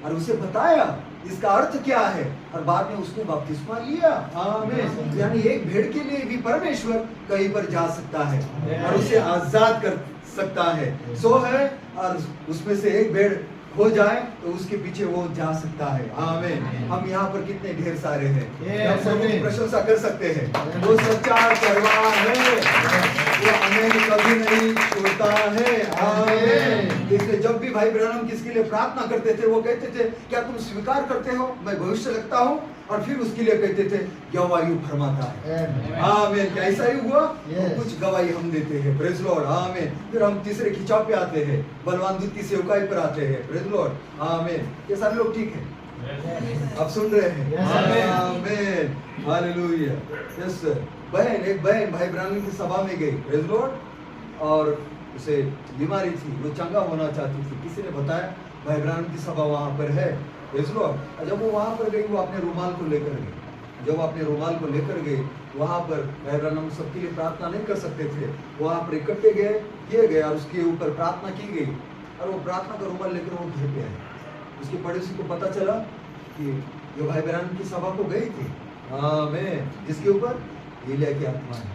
Speaker 1: और उसे बताया इसका अर्थ क्या है, और बाद में उसने बपतिस्मा लिया। आमीन। यानी एक भेड़ के लिए भी परमेश्वर कहीं पर जा सकता है और उसे आजाद कर सकता है। सो है और उसमें से एक भेड़ हो जाए तो उसके पीछे वो जा सकता है। आमीन। हम यहाँ पर कितने ढेर सारे हैं, हम प्रभु की प्रशंसा कर सकते हैं। वो सच्चा परवाह है, वो हमें कभी नहीं छोड़ता है। आमीन। इसलिए जब भी भाई ब्रैनम किसके लिए प्रार्थना करते थे, वो कहते थे क्या तुम स्वीकार करते हो मैं भविष्य लगता हूँ, और फिर उसके लिए कहते थे गवाही फरमाता है। आमीन। क्या ऐसा ही हुआ? तो कुछ गवाही हम देते हैं। Praise Lord. आमीन। फिर हम तीसरे खिंचाव पे आते हैं, बलवान दूत की सेवकाई पर आते हैं। Praise Lord. आमीन। ये सारे लोग ठीक है? आप सुन रहे हैं? आमीन। हालेलुया। Yes sir. एक बहन भाई ब्रैनम की सभा में गई। Praise Lord. और उसे बीमारी थी, वो चंगा होना चाहती थी। किसी ने बताया भाई ब्रैनम की सभा वहां पर है। Praise Lord. जब वो वहां पर गई, वो अपने रुमाल को लेकर गई जब अपने रुमाल को लेकर गए, वहां पर भाई ब्रैनम सबके लिए प्रार्थना नहीं कर सकते थे, वहां पर इकट्ठे किए गए और उसके ऊपर प्रार्थना की गई, और वो प्रार्थना का रुमाल लेकर वो घर पे आए। उसके पड़ोसी को पता चला कि जो भाई ब्रैनम की सभा को गई थी, आमीन, जिसके ऊपर एलिया की आत्मा है,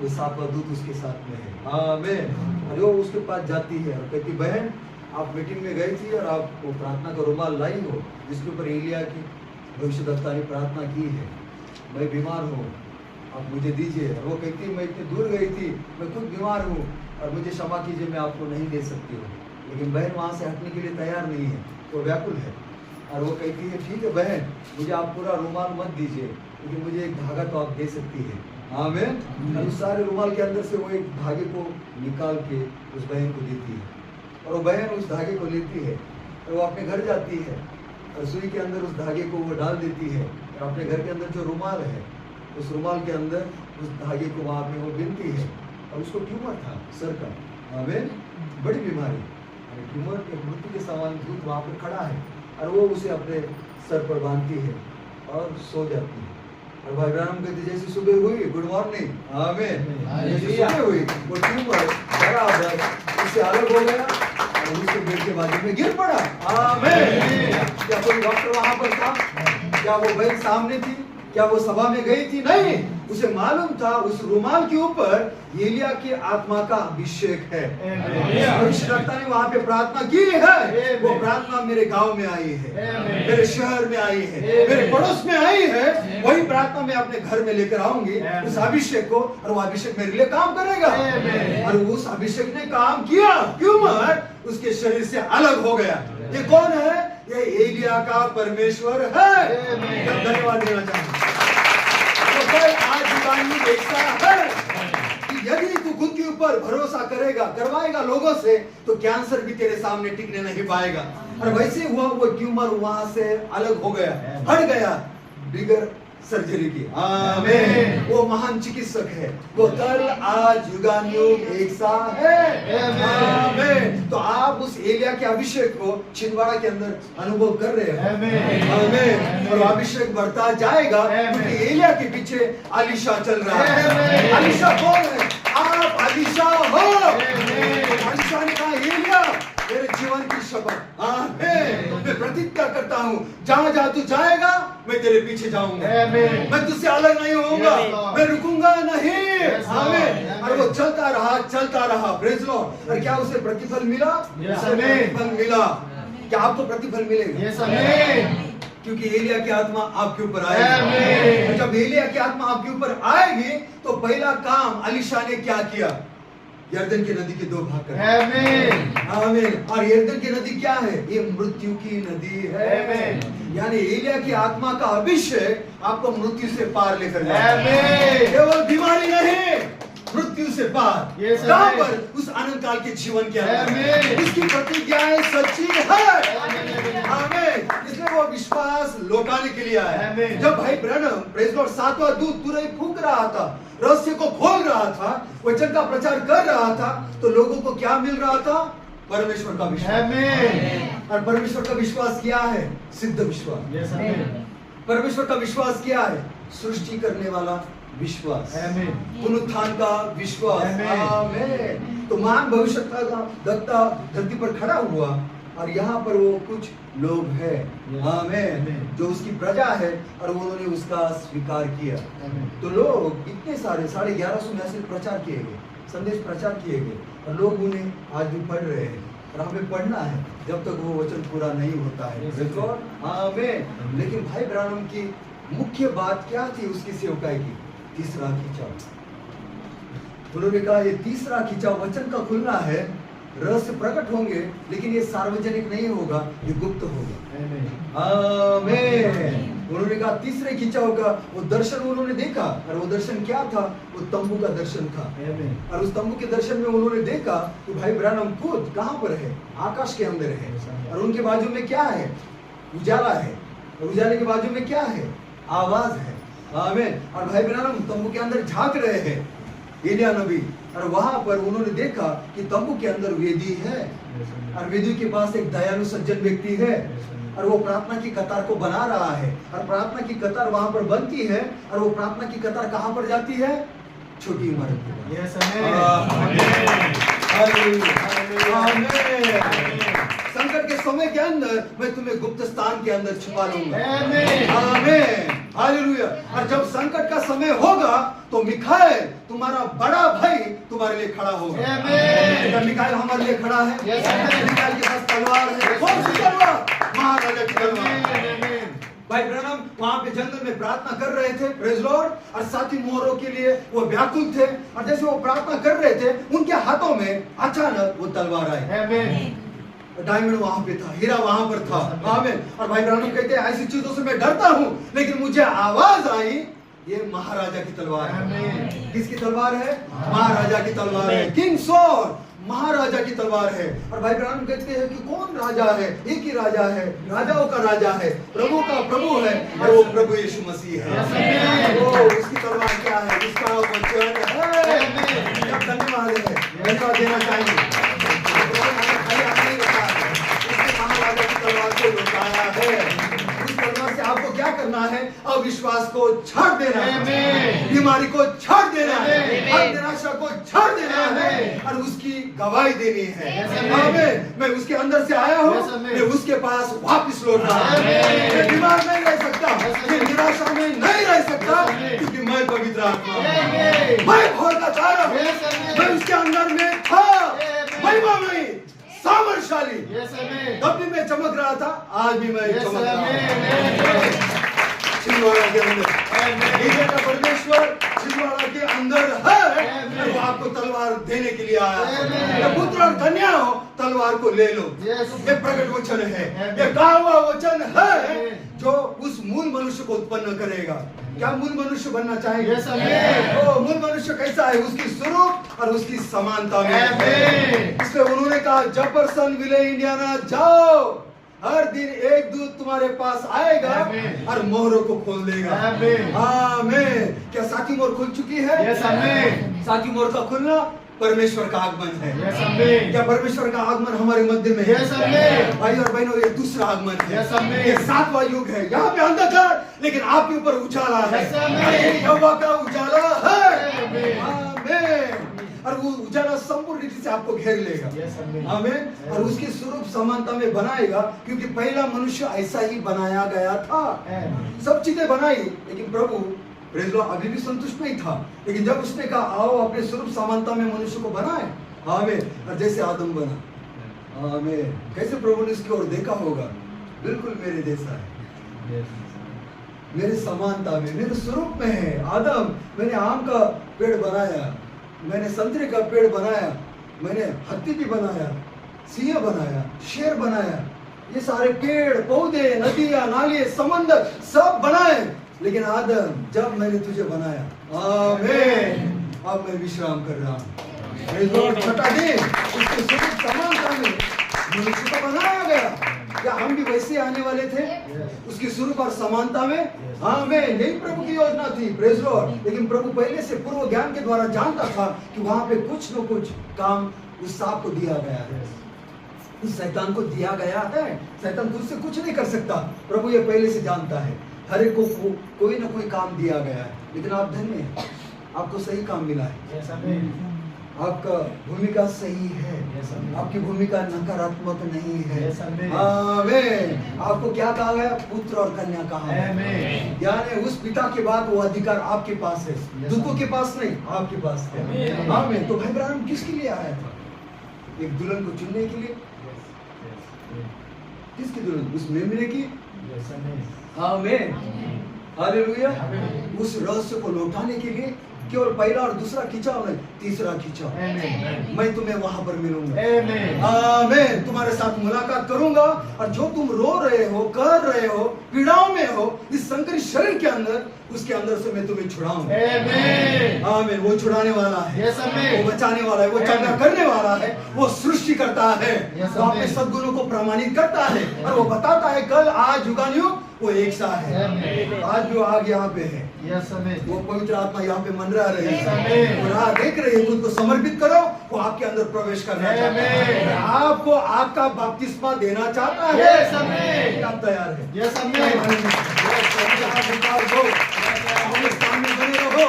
Speaker 1: वो सातवां दूत उसके साथ में है, आमीन। और वो उसके पास जाती है और कहती, बहन आप मीटिंग में गई थी और आप वो प्रार्थना का रुमाल लाई हो जिसके ऊपर एलिया की भविष्यद्वक्ता ने प्रार्थना की है, मैं बीमार हूँ, आप मुझे दीजिए। और वो कहती, मैं इतनी दूर गई थी, मैं खुद बीमार हूँ और मुझे क्षमा कीजिए, मैं आपको नहीं दे सकती हूँ। लेकिन बहन वहाँ से हटने के लिए तैयार नहीं है, वो व्याकुल है। और वो कहती है, ठीक है बहन, मुझे आप पूरा रुमाल मत दीजिए, लेकिन मुझे एक धागा तो आप दे सकती है, आमीन। और उस सारे रुमाल के अंदर से वो एक धागे को निकाल के उस बहन को देती है, और वो बहन उस धागे को लेती है और वो अपने घर जाती है और सुई के अंदर उस धागे को वो डाल देती है, और अपने घर के अंदर जो रुमाल है उस रुमाल के अंदर उस धागे को वहाँ पे वो बिनती है। और उसको ट्यूमर था सर का, आमीन, बड़ी बीमारी, और ट्यूमर एक मृत्यु के समान भूत वहाँ पर खड़ा है, और वो उसे अपने सर पर बांधती है और सो जाती है। और भाई ब्रैनम कहते, जैसी सुबह हुई, गुड मॉर्निंग, आमीन, जैसी सुबह हुई वो ट्यूमर बराबर उससे अलग हो गया और उसके बेड के बाजू में गिर पड़ा, आमीन। क्या कोई डॉक्टर वहां पर था? क्या वो बहन सामने थी? क्या वो सभा में गई थी? नहीं, उसे मालूम था उस रुमाल के ऊपर एलिया की आत्मा का अभिषेक है। भविष्यद्वक्ता ने वहां पे प्रार्थना की है, वो प्रार्थना मेरे गांव में आई है, मेरे शहर में आई है, मेरे पड़ोस में आई है, वही प्रार्थना मैं अपने घर में लेकर आऊंगी उस अभिषेक को, और वो अभिषेक मेरे लिए काम करेगा। और उस अभिषेक ने काम किया, ट्यूमर उसके शरीर से अलग हो गया। ये कौन है? ये एलिया का परमेश्वर है। धन्यवाद देना चाहूंगा। आज युगानुयुग ऐसा है कि यदि तू खुद के ऊपर भरोसा करेगा, करवाएगा लोगों से, तो कैंसर भी तेरे सामने टिकने नहीं पाएगा। और वैसे हुआ, वो ट्यूमर वहां से अलग हो गया, हट गया, बिगर सर्जरी की, आमीन। वो महान चिकित्सक है, वो कल आज युगानुयुग एक सा है, आमीन। तो आप उस एलिया के अभिषेक को छिंदवाड़ा के अंदर अनुभव कर रहे हैं, आमीन। और अभिषेक बढ़ता जाएगा, क्योंकि एलिया के पीछे अलीशा चल रहा है। अलीशा कौन है? आप अलीशा हो। अलीशा ने कहा, एलिया मेरे जीवन की शपथ, आमीन, मैं प्रतिज्ञा करता हूँ, जहाँ जहाँ तू जाएगा मैं तेरे पीछे जाऊंगा, मैं तुझसे अलग नहीं होऊंगा, मैं रुकूंगा नहीं, आमीन। और वो चलता रहा, प्रेज़ लॉर्ड। और क्या उसे प्रतिफल मिला? प्रतिफल मिला। क्या आपको प्रतिफल मिलेगा? क्योंकि एलिया की आत्मा आपके ऊपर आएगी। जब एलिया की आत्मा आपके ऊपर आएगी, तो पहला काम अलीशा ने क्या किया? यर्दन की नदी के दो भाग कर, आमीन। और यर्दन की नदी क्या है? ये मृत्यु की नदी है, यानी एलिया की आत्मा का अभिषेक आपको मृत्यु से पार लेकर जाए, केवल बीमारी नहीं, मृत्यु से पार। कहां पर? उस अनंत काल के जीवन के अंदर। इसकी प्रतिज्ञाएं सच्ची है, आमीन। इसलिए वो विश्वास लौटाने के लिए आया। जब भाई ब्रैनम, प्रेज़ लॉर्ड, सातवां दूत तुरई फूंक रहा था, रहस्य को खोल रहा था, वचन का प्रचार कर रहा था, तो लोगों को क्या मिल रहा था? परमेश्वर का विश्वास। और परमेश्वर का विश्वास क्या है? सिद्ध विश्वास। परमेश्वर का विश्वास क्या है? सृष्टि करने वाला विश्वास, पुनरुत्थान का विश्वास, आमीन। तो महान भविष्यद्वक्ता धरती पर खड़ा हुआ, और यहाँ पर वो कुछ लोग हैं, आमीन, जो उसकी प्रजा है, और उन्होंने उसका स्वीकार किया। तो लोग इतने सारे 1150 मैसेज प्रचार किए गए, संदेश प्रचार किए गए, और लोग उन्हें आज भी पढ़ रहे हैं, और हमें पढ़ना है जब तक वो वचन पूरा नहीं होता है, आमीन। लेकिन भाई ब्रैनम की मुख्य बात क्या थी उसकी सेवकाई की? तीसरा खिंचाव। उन्होंने कहा, ये तीसरा खिंचाव वचन का खुलना है, रहस्य प्रकट होंगे, लेकिन ये सार्वजनिक नहीं होगा, ये गुप्त होगा, आमीन। उन्होंने कहा तीसरे खिंचाव का वो दर्शन उन्होंने देखा, और वो दर्शन क्या था? वो तंबू का दर्शन था। और उस तंबू के दर्शन में उन्होंने देखा कि भाई ब्रैनम खुद कहां पर है? आकाश के अंदर है, और उनके बाजू में क्या है? उजाला है, और उजाले के बाजू में क्या है? आवाज है, आमीन। और भाई ब्रैनम तंबू के अंदर झांक रहे हैं, एलिया नबी, और वहां पर उन्होंने देखा कि तंबू के अंदर वेदी है, और वेदी के पास एक दयालु सज्जन व्यक्ति है, और वो प्रार्थना की कतार को बना रहा है, और प्रार्थना की कतार वहां पर बनती है, और वो प्रार्थना की कतार कहां पर जाती है? छोटी इमारत के
Speaker 2: Yes,
Speaker 1: संकट के समय के अंदर मैं तुम्हें गुप्त स्थान के अंदर छुपा लूंगा।
Speaker 2: Amen.
Speaker 1: आमीन, हालेलुया। और जब संकट का समय होगा तो मिखाएल तुम्हारा बड़ा भाई तुम्हारे लिए खड़ा होगा।
Speaker 2: Amen.
Speaker 1: क्या मिखाएल हमारे लिए खड़ा है?
Speaker 2: Yes, amen.
Speaker 1: मिखाएल के पास तलवार है। कौन सी तलवार? महाराजा की तलवार। भाई ब्रैनम वहां पे जंगल में प्रार्थना कर रहे थे, प्रेज लॉर्ड, और साथी मोहरों के लिए वो व्याकुल थे, और जैसे वो प्रार्थना कर रहे थे उनके हाथों में अचानक वो तलवार आई। डायमंड वहां पे था, हीरा वहां पर था। आमीन। और भाई ब्रैनम कहते हैं ऐसी चीजों से मैं डरता हूं, लेकिन मुझे आवाज आई ये महाराजा की तलवार है। किसकी तलवार है? महाराजा की तलवार है। किंग सॉल महाराजा की तलवार है। और भाई ब्रैनम कहते हैं कि कौन राजा है? एक ही राजा है, राजाओं का राजा है, प्रभु का प्रभु है, और वो प्रभु यीशु मसीह है। वो उसकी तलवार क्या है? उसका वचन है। क्या धन्यवाद है, धन्यवाद देना चाहिए। उसने महाराजा की तलवार को लौटाया है। उस तलवार से आपको क्या करना है? अविश्वास को छोड़ देना है, बीमारी को छोड़ देना है, हर निराशा को छोड़ देना है, और उसकी गवाही देनी है। आमीन। मैं उसके अंदर से आया हूँ, मैं उसके पास वापस लौट रहा हूँ। मैं बीमार नहीं रह सकता, मैं निराशा में नहीं रह सकता, क्योंकि मैं पवित्र आत्मा हूँ। मैं भोर का तारा हूँ, मैं उसके अंदर में था, महिमा में सामर्थशाली। तब भी मैं चमक रहा था, आज भी मैं चमक रहा हूँ। छिंदवाड़ा के अंदर इधर का परमेश्वर छिंदवाड़ा के अंदर है, वो आपको तलवार देने के लिए आया है। पुत्र और कन्या हो, तलवार को ले लो। ये प्रकट वचन है, ये कहा हुआ वचन है, जो उस मूल मनुष्य को उत्पन्न करेगा। क्या मूल मनुष्य बनना चाहेंगे? वो मूल मनुष्य कैसा है? उसकी स्वरूप और उसकी समानता में। इसलिए उन्होंने कहा जेफरसन विले इंडियाना जाओ, हर दिन एक दूत तुम्हारे पास आएगा और मोहरों को खोल देगा। आमीन। क्या साथी मोहर खुल चुकी है? साथी मोहर का खुलना परमेश्वर का आगमन है। क्या परमेश्वर का आगमन हमारे मध्य में है? भाई और बहनों, ये दूसरा आगमन है, ये 7वां युग है। यहाँ पे अंधकार, लेकिन आपके ऊपर उजाला है। ये यहोवा का उजाला है। आमीन। और वो उजाला संपूर्ण रीति से आपको घेर लेगा। आमीन। और उसकी स्वरूप समानता में बनाएगा, क्योंकि पहला मनुष्य ऐसा ही बनाया गया था। सब चीजें बनाई, लेकिन प्रभु प्रेज लॉर्ड अभी भी संतुष्ट नहीं था। लेकिन जब उसने कहा आओ अपने स्वरूप समानता में मनुष्य को बनाए, आमीन। और जैसे आदम बना, आमीन। कैसे प्रभु ने इसकी ओर देखा होगा? बिल्कुल मेरे जैसा है, मेरे समानता में, मेरे स्वरूप में है। आदम, मैंने आम का पेड़ बनाया, मैंने संतरे का पेड़ बनाया, मैंने हाथी भी बनाया, सिंह बनाया, शेर बनाया, ये सारे पेड़ पौधे, नदियां, नाले, समंदर सब बनाए। लेकिन आदम, जब मैंने तुझे बनाया, आमीन, अब मैं विश्राम कर रहा हूँ। छठा दिन उसके स्वरूप समानता में मनुष्य को बनाया गया। क्या हम भी वैसे आने वाले थे? उसकी स्वरूप और समानता में। आमीन। यही प्रभु की योजना थी, प्रेज लॉर्ड। लेकिन प्रभु पहले से पूर्व ज्ञान के द्वारा जानता था कि वहां पे कुछ न कुछ काम उस सांप को दिया गया है, उस शैतान को दिया गया है। शैतान खुद से कुछ नहीं कर सकता, प्रभु ये पहले से जानता है। हर एक को कोई ना कोई काम दिया गया है, लेकिन आप धन्य हैं, आपको सही काम मिला है। आपका भूमिका सही है, आपकी भूमिका नकारात्मक नहीं है। आमीन। आपको क्या कहा गया? पुत्र और कन्या कहा है। यानी उस पिता के बाद वो अधिकार आपके पास है, दूतों के पास नहीं, आपके पास है। आमीन। तो भाई ब्रैनम किसके लिए आया था? एक दुल्हन को चुनने के लिए। किसकी दुल्हन? उस मेमने की। आमीन, हालेलुया। उस रहस्य को लौटाने के लिए केवल पहला और दूसरा खिंचाव नहीं, तीसरा खिंचाव। मैं तुम्हें वहां पर मिलूंगा। आमीन। तुम्हारे साथ मुलाकात करूंगा, और जो तुम रो रहे हो, कर रहे हो, पीड़ाओं में हो, इस संकरी शरीर के अंदर, उसके अंदर से मैं तुम्हें छुड़ाऊंगा। आमीन। वो छुड़ाने वाला है, वो बचाने वाला है, वो चंगा करने वाला है, वो सृष्टि करता है, वो अपने सद्गुणों को प्रमाणित करता है, और वो बताता है कल, आज, युगानुयुग वो एक सा है। आज भी आग यहाँ पे है, वो पवित्र आत्मा यहाँ पे मंडरा रही है, देख रही है। खुद को समर्पित करो, वो आपके अंदर प्रवेश करना चाहता
Speaker 2: Amen.
Speaker 1: है, आपको आपका बपतिस्मा देना चाहता है।
Speaker 2: Yes, amen.
Speaker 1: आप तैयार है?
Speaker 2: Yes, amen.
Speaker 1: सामने बने रहो,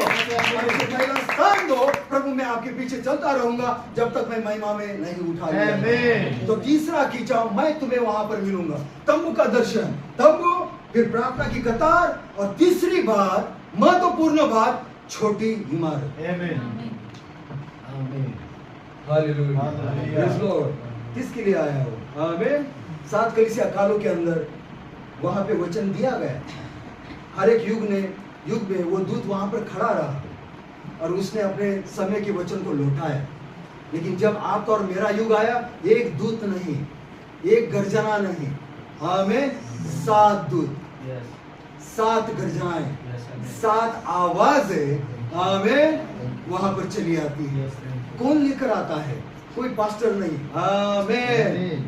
Speaker 1: मुझे पहला स्थान दो, प्रभु मैं आपके पीछे चलता रहूंगा जब तक मैं महिमा में नहीं उठा लिया।
Speaker 2: Amen.
Speaker 1: तो तीसरा खींचा, मैं तुम्हें वहां पर मिलूंगा, तंबू का दर्शन, तंबू, फिर प्रार्थना की कतार, और तीसरी बात, महत्वपूर्ण बात, छोटी इमारत।
Speaker 2: Amen. Amen.
Speaker 1: Hallelujah,
Speaker 2: hallelujah.
Speaker 1: Praise Lord. किसके लिए आया हो? आमीन। 7 कलीसिया कालों के अंदर वहां पे वचन दिया गया, हर एक युग में वो दूत वहां पर खड़ा रहा और उसने अपने समय के वचन को लौटाया। लेकिन जब आपका और मेरा युग आया, एक दूत नहीं, एक गर्जना नहीं, आमीन, 7 दूत,
Speaker 2: Yes.
Speaker 1: 7 गर्जनाएं,
Speaker 2: Yes, amen.
Speaker 1: 7 आवाजें, आमीन, वहां पर चली आती है।
Speaker 2: Yes, amen.
Speaker 1: कौन लेकर आता है? कोई पास्टर नहीं, आमीन,
Speaker 2: Amen.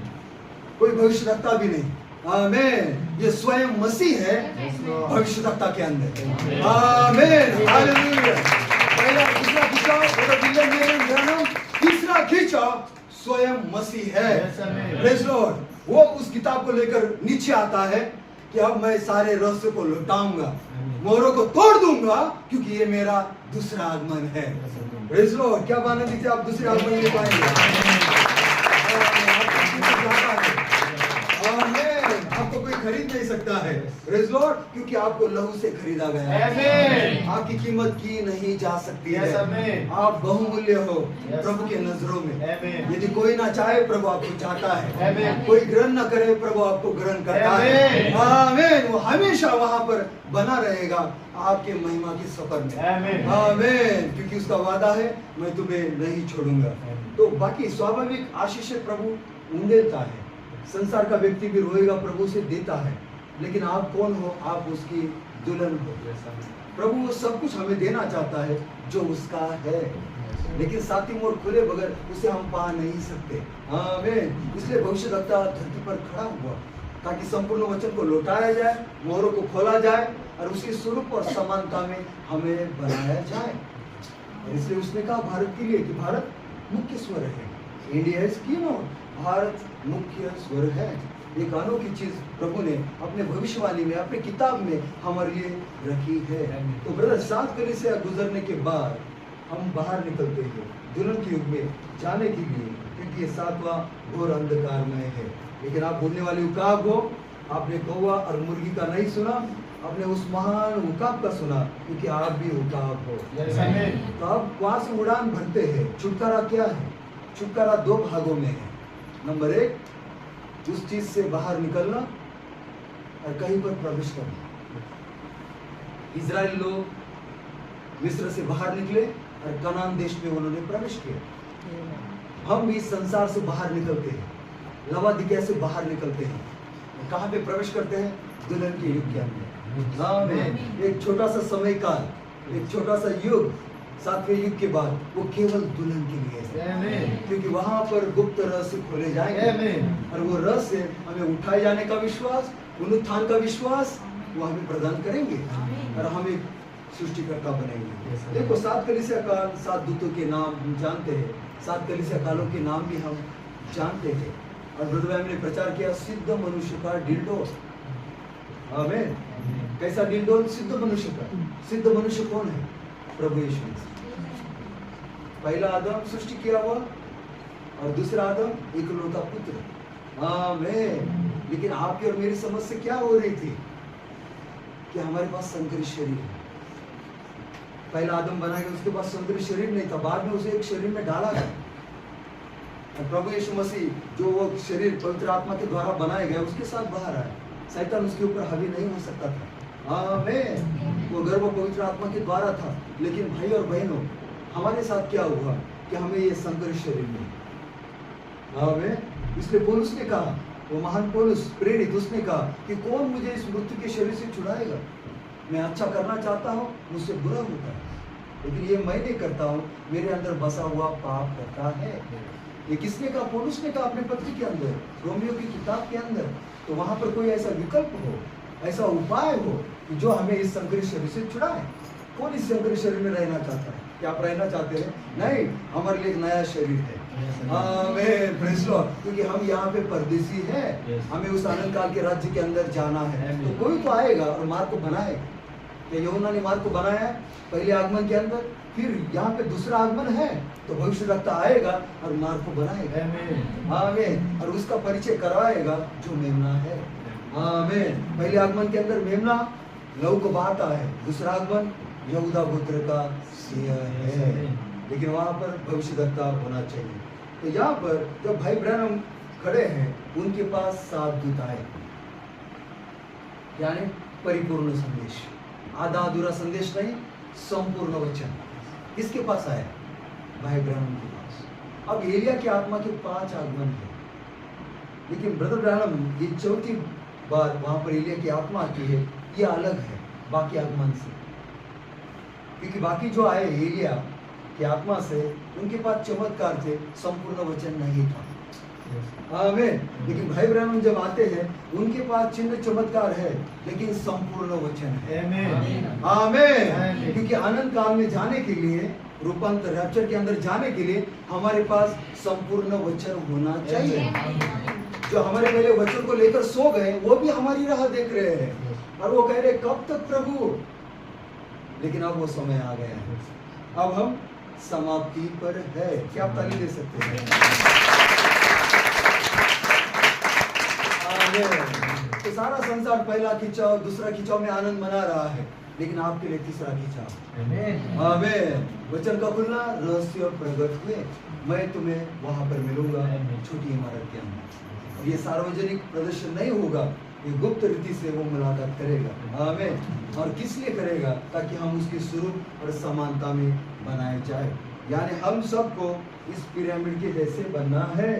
Speaker 1: कोई भविष्यवक्ता भी नहीं, आमीन, ये स्वयं मसीह है
Speaker 2: Yes, Lord.
Speaker 1: भविष्यवक्ता के अंदर।
Speaker 2: Amen.
Speaker 1: आमीन, हालेलुया। पहला दूसरा खींचा, मेरा नाम, तीसरा खींचा, स्वयं मसीह है।
Speaker 2: Yes, amen.
Speaker 1: Praise Lord. वो उस किताब को लेकर नीचे आता है कि अब मैं सारे रहस्य को लौटाऊंगा,
Speaker 2: Amen.
Speaker 1: मोहरों को तोड़ दूंगा, क्योंकि ये मेरा दूसरा आगमन है।
Speaker 2: Yes, amen.
Speaker 1: Praise Lord. क्या आनंदित है, आप दूसरे आगमन में पाएंगे। आमीन। आपको कोई खरीद नहीं सकता है, प्रेज़ लॉर्ड, क्योंकि आपको लहू से खरीदा गया है।
Speaker 2: Amen.
Speaker 1: आपकी कीमत की नहीं जा सकती
Speaker 2: Yes,
Speaker 1: है।
Speaker 2: amen.
Speaker 1: आप बहुमूल्य हो
Speaker 2: Yes.
Speaker 1: प्रभु के नजरों में।
Speaker 2: Amen.
Speaker 1: यदि कोई ना चाहे, प्रभु आपको चाहता है।
Speaker 2: Amen.
Speaker 1: कोई ग्रहण ना करे, प्रभु आपको ग्रहण करता है।
Speaker 2: Amen.
Speaker 1: आमीन। वो हमेशा वहां पर बना रहेगा आपके महिमा के सफर में।
Speaker 2: Amen.
Speaker 1: आमीन। क्योंकि उसका वादा है, मैं तुम्हें नहीं छोड़ूंगा।
Speaker 2: Amen.
Speaker 1: तो बाकी स्वाभाविक आशीष प्रभु उंडेलता है। संसार का व्यक्ति भी रोएगा, प्रभु से देता है। लेकिन आप कौन हो? आप उसकी दुल्हन हो।
Speaker 2: Yes, amen.
Speaker 1: प्रभु वो सब कुछ हमें देना चाहता है जो उसका है, लेकिन साथी मोड़ खुले बगैर उसे हम पा नहीं सकते। आमीन। इसलिए भविष्यवक्ता धरती पर खड़ा हुआ ताकि संपूर्ण वचन को लौटाया जाए, मोहरों को खोला जाए और उसके स्वरूप और समानता में हमें बनाया जाए। और इसलिए उसने कहा भारत के लिए कि भारत मुख्य स्वर है, इंडिया इज कीनोट, भारत मुख्य स्वर है। एक अनोखी चीज प्रभु ने अपने भविष्यवाणी में, अपने किताब में हमारे लिए रखी है। तो ब्रदर, 7 कलीसिया गुजरने के बाद हम बाहर निकलते हैं दुल्हन के युग में जाने के लिए, क्योंकि ये 7वां घोर अंधकारमय है। लेकिन आप बोलने वाले उकाब हो, आपने कौवा और मुर्गी का नहीं सुना, आपने उस महान उकाब का सुना, क्योंकि आप भी उकाब हो।
Speaker 2: Yes, amen.
Speaker 1: तो आप वहां से उड़ान भरते हैं। छुटकारा क्या है? छुटकारा 2 भागों में है। नंबर 1, उस चीज से बाहर निकलना और कहीं पर प्रवेश करना। इजराइल लोग मिस्र से बाहर निकले और कनान देश में उन्होंने प्रवेश किया। हम भी इस संसार से बाहर निकलते हैं, लवादिकिया से बाहर निकलते हैं। कहाँ पे प्रवेश करते हैं? दुल्हन के युग के अंदर। आमीन। एक छोटा सा समय काल, एक छोटा सा युग, 7वें युग के बाद, वो केवल दुल्हन के लिए है।
Speaker 2: Amen.
Speaker 1: क्योंकि वहां पर गुप्त रहस्य खोले जाएंगे।
Speaker 2: Amen.
Speaker 1: और वो रहस्य हमें उठाए जाने का विश्वास, पुनरुत्थान का विश्वास, वो हमें प्रदान करेंगे और हमें सृष्टिकर्ता बनेंगे।
Speaker 2: Yes,
Speaker 1: देखो, 7 कलीसिया काल, 7 दूतों के नाम हम जानते हैं, 7 कलीसिया कालों के नाम भी हम जानते हैं। और ब्रदर ने प्रचार किया सिद्ध मनुष्य का डिल्डो। आमीन। कैसा डिल्डो? सिद्ध मनुष्य का। सिद्ध मनुष्य कौन है? प्रभु यीशु मसीह। पहला आदम सृष्टि किया हुआ और दूसरा आदम इकलौता पुत्र। आमीन। लेकिन आपकी और मेरी समझ से क्या हो रही थी कि हमारे पास संकरित शरीर है। पहला आदम बना गया, उसके पास संकरित शरीर नहीं था, बाद में उसे एक शरीर में डाला गया। और प्रभु यीशु मसीह जो वो शरीर पवित्र आत्मा के द्वारा बनाया गया, उसके साथ बाहर आया। शैतान उसके ऊपर हावी नहीं हो सकता था। आमीन। वो गर्भ पवित्र आत्मा के द्वारा था। लेकिन भाई और बहनों, हमारे साथ क्या हुआ कि हमें ये संकरित शरीर मिला। आमीन। इसलिए पौलुस ने कहा, वो महान पौलुस प्रेरित, उसने कहा कि कौन मुझे इस मृत्यु के शरीर से छुड़ाएगा? मैं अच्छा करना चाहता हूँ, मुझसे बुरा होता है, लेकिन ये मैं नहीं करता हूँ, मेरे अंदर बसा हुआ पाप करता है। ये किसने कहा? पौलुस ने कहा अपने पत्र के अंदर, रोमियो की किताब के अंदर। तो वहां पर कोई ऐसा विकल्प हो, ऐसा उपाय हो कि जो हमें इस संकरित शरीर से छुड़ाए। कौन इस संकरित शरीर में रहना चाहता है? क्या आप रहना चाहते हैं? नहीं, हमारे लिए एक नया शरीर है। आमीन, प्रेज़ लॉर्ड। क्योंकि हम यहाँ पे परदेसी हैं, हमें उस आनंद काल के राज्य के अंदर जाना है। तो कोई तो आएगा और मार्ग को बनाएगा। क्या यूहन्ना ने मार्ग को बनाया है पहले आगमन के अंदर? फिर यहाँ पे दूसरा आगमन है तो भविष्यद्वक्ता आएगा और मार्ग को बनाएगा। आमीन, और उसका परिचय करवाएगा जो मेमना है। आमीन। पहले आगमन के अंदर मेमना लहू को बहाता है, दूसरा आगमन यहूदा गोत्र का सिंह है, लेकिन वहां पर भविष्यद्वक्ता होना चाहिए। तो यहाँ पर जब भाई ब्रैनम खड़े हैं, उनके पास 7 दूत आए, यानी परिपूर्ण संदेश, आधा अधूरा संदेश नहीं, संपूर्ण वचन। किसके पास आया? भाई ब्रैनम के पास। अब एलिया की आत्मा के 5 आगमन है, लेकिन ब्रदर ब्रैनम ये चौथी बार वहां पर एलिया की आत्मा आती है। ये अलग है बाकी आगमन से, क्योंकि बाकी जो आए एलिया की आत्मा से, उनके पास चमत्कार थे, संपूर्ण वचन नहीं था। आमीन। लेकिन भाई ब्रैनम जब आते हैं, उनके पास चिन्ह चमत्कार है, लेकिन संपूर्ण वचन है। आमीन। क्योंकि आनंद काल में जाने के लिए, रूपांतर रैप्चर के अंदर जाने के लिए हमारे पास संपूर्ण वचन होना चाहिए। जो हमारे पहले वचन को लेकर सो गए, वो भी हमारी राह देख रहे हैं और वो कह रहे कब तक प्रभु। लेकिन अब वो समय आ गया है, अब हम समाप्ति पर है। क्या आप ताली दे सकते हैं? तो सारा संसार पहला खिंचाव, दूसरा खिंचाव में आनंद मना रहा है, लेकिन आपके लिए तीसरा खिंचाव। आमीन। वचन का खुलना, रहस्य प्रकट हुए, मैं तुम्हें वहां पर मिलूंगा छोटी इमारत के अंदर। ये सार्वजनिक प्रदर्शन नहीं होगा, ये गुप्त रीति से वो मुलाकात करेगा। आमीन। और किस लिए करेगा? ताकि हम उसके स्वरूप और समानता में बनाए जाए, यानी हम सबको इस पिरामिड के जैसे बनना है।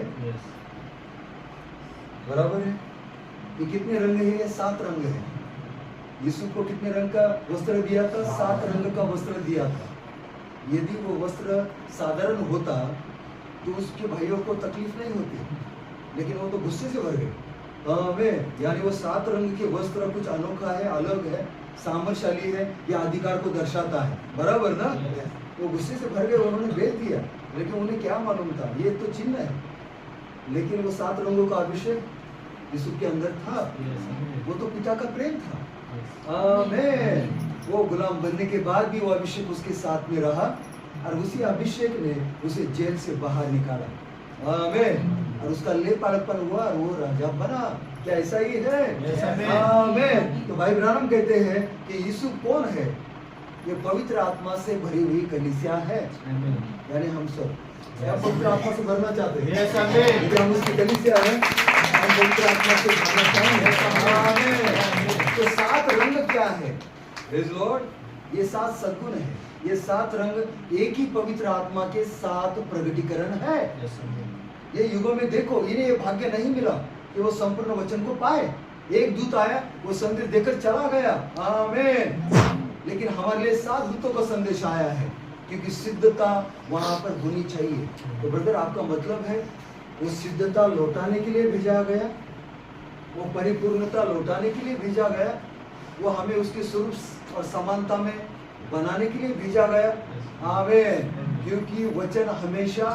Speaker 1: बराबर है? ये कितने रंग है? ये 7 रंग है। यीशु को कितने रंग का वस्त्र दिया था? 7 रंग का वस्त्र दिया था। यदि वो वस्त्र साधारण होता तो उसके भाइयों को तकलीफ नहीं होती, लेकिन वो तो गुस्से से भर गए। यानी वो 7 रंग के वस्त्र कुछ अनोखा है, अलग है, सामर्थशाली है, या अधिकार को दर्शाता है। बराबर ना? वो गुस्से से भर गए, उन्होंने बेच दिया, लेकिन उन्हें क्या मालूम था ये तो चिन्ह है। लेकिन वो 7 रंगों का अभिषेक यीशु के अंदर था, वो तो पिता का प्रेम था। आमीन। वो गुलाम बनने के बाद भी वो अभिषेक उसके साथ में रहा, और उसी अभिषेक ने उसे जेल से बाहर निकाला। आमीन। और उसका ले पालकपन हुआ और वो राजा बना। क्या ऐसा ही है? आमीन। तो भाई ब्रानम कहते हैं कि यीशु कौन है? ये पवित्र आत्मा से भरी हुई कलीसिया है, यानी हम सब। क्या पवित्र आत्मा से भरना चाहते हैं? यदि हम उसकी कलीसिया हैं, हम पवित्र आत्मा से भरना चाहेंगे। तो 7 रंग क्या है? Praise Lord. ये 7 सद्गुण है, ये 7 रंग एक ही पवित्र आत्मा के 7 प्रगटीकरण है। ये युगों में देखो, इन्हें ये भाग्य नहीं मिला कि वो संपूर्ण वचन को पाए। एक दूत आया, वो संदेश देकर चला गया। आमीन। लेकिन हमारे लिए 7 दूतों का संदेश आया है, क्योंकि सिद्धता वहां पर होनी चाहिए। तो ब्रदर, आपका मतलब है वो सिद्धता लौटाने के लिए भेजा गया, वो परिपूर्णता लौटाने के लिए भेजा गया, वो हमें उसके स्वरूप और समानता में बनाने के लिए भेजा गया। आमीन। क्योंकि वचन हमेशा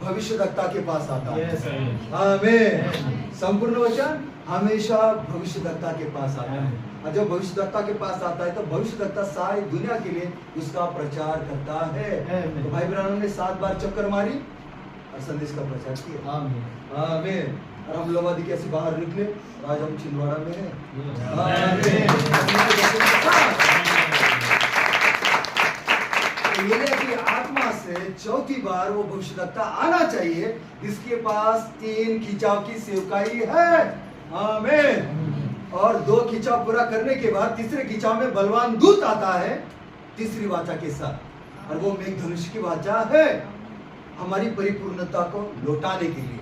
Speaker 1: भविष्यद्वक्ता के पास आता है। आमीन। संपूर्ण वचन हमेशा भविष्यद्वक्ता के पास आता है, और जब भविष्यद्वक्ता के पास आता है तो भविष्यद्वक्ता सारी दुनिया के लिए उसका प्रचार करता है। तो भाई ब्रानम ने 7 बार चक्कर मारी और संदेश का प्रचार किया। आमीन। और हम लोग कैसे बाहर निकले, आज हम छिंदवाड़ा में हैं। एलिया की आत्मा से चौथी बार वो भविष्यद्वक्ता आना चाहिए, जिसके पास 3 खिंचाव की सेवकाई है। आमीन। और 2 खिंचाव पूरा करने के बाद तीसरे खिंचाव में बलवान दूत आता है तीसरी वाचा के साथ, और वो मेघधनुष की वाचा है हमारी परिपूर्णता को लौटाने के लिए।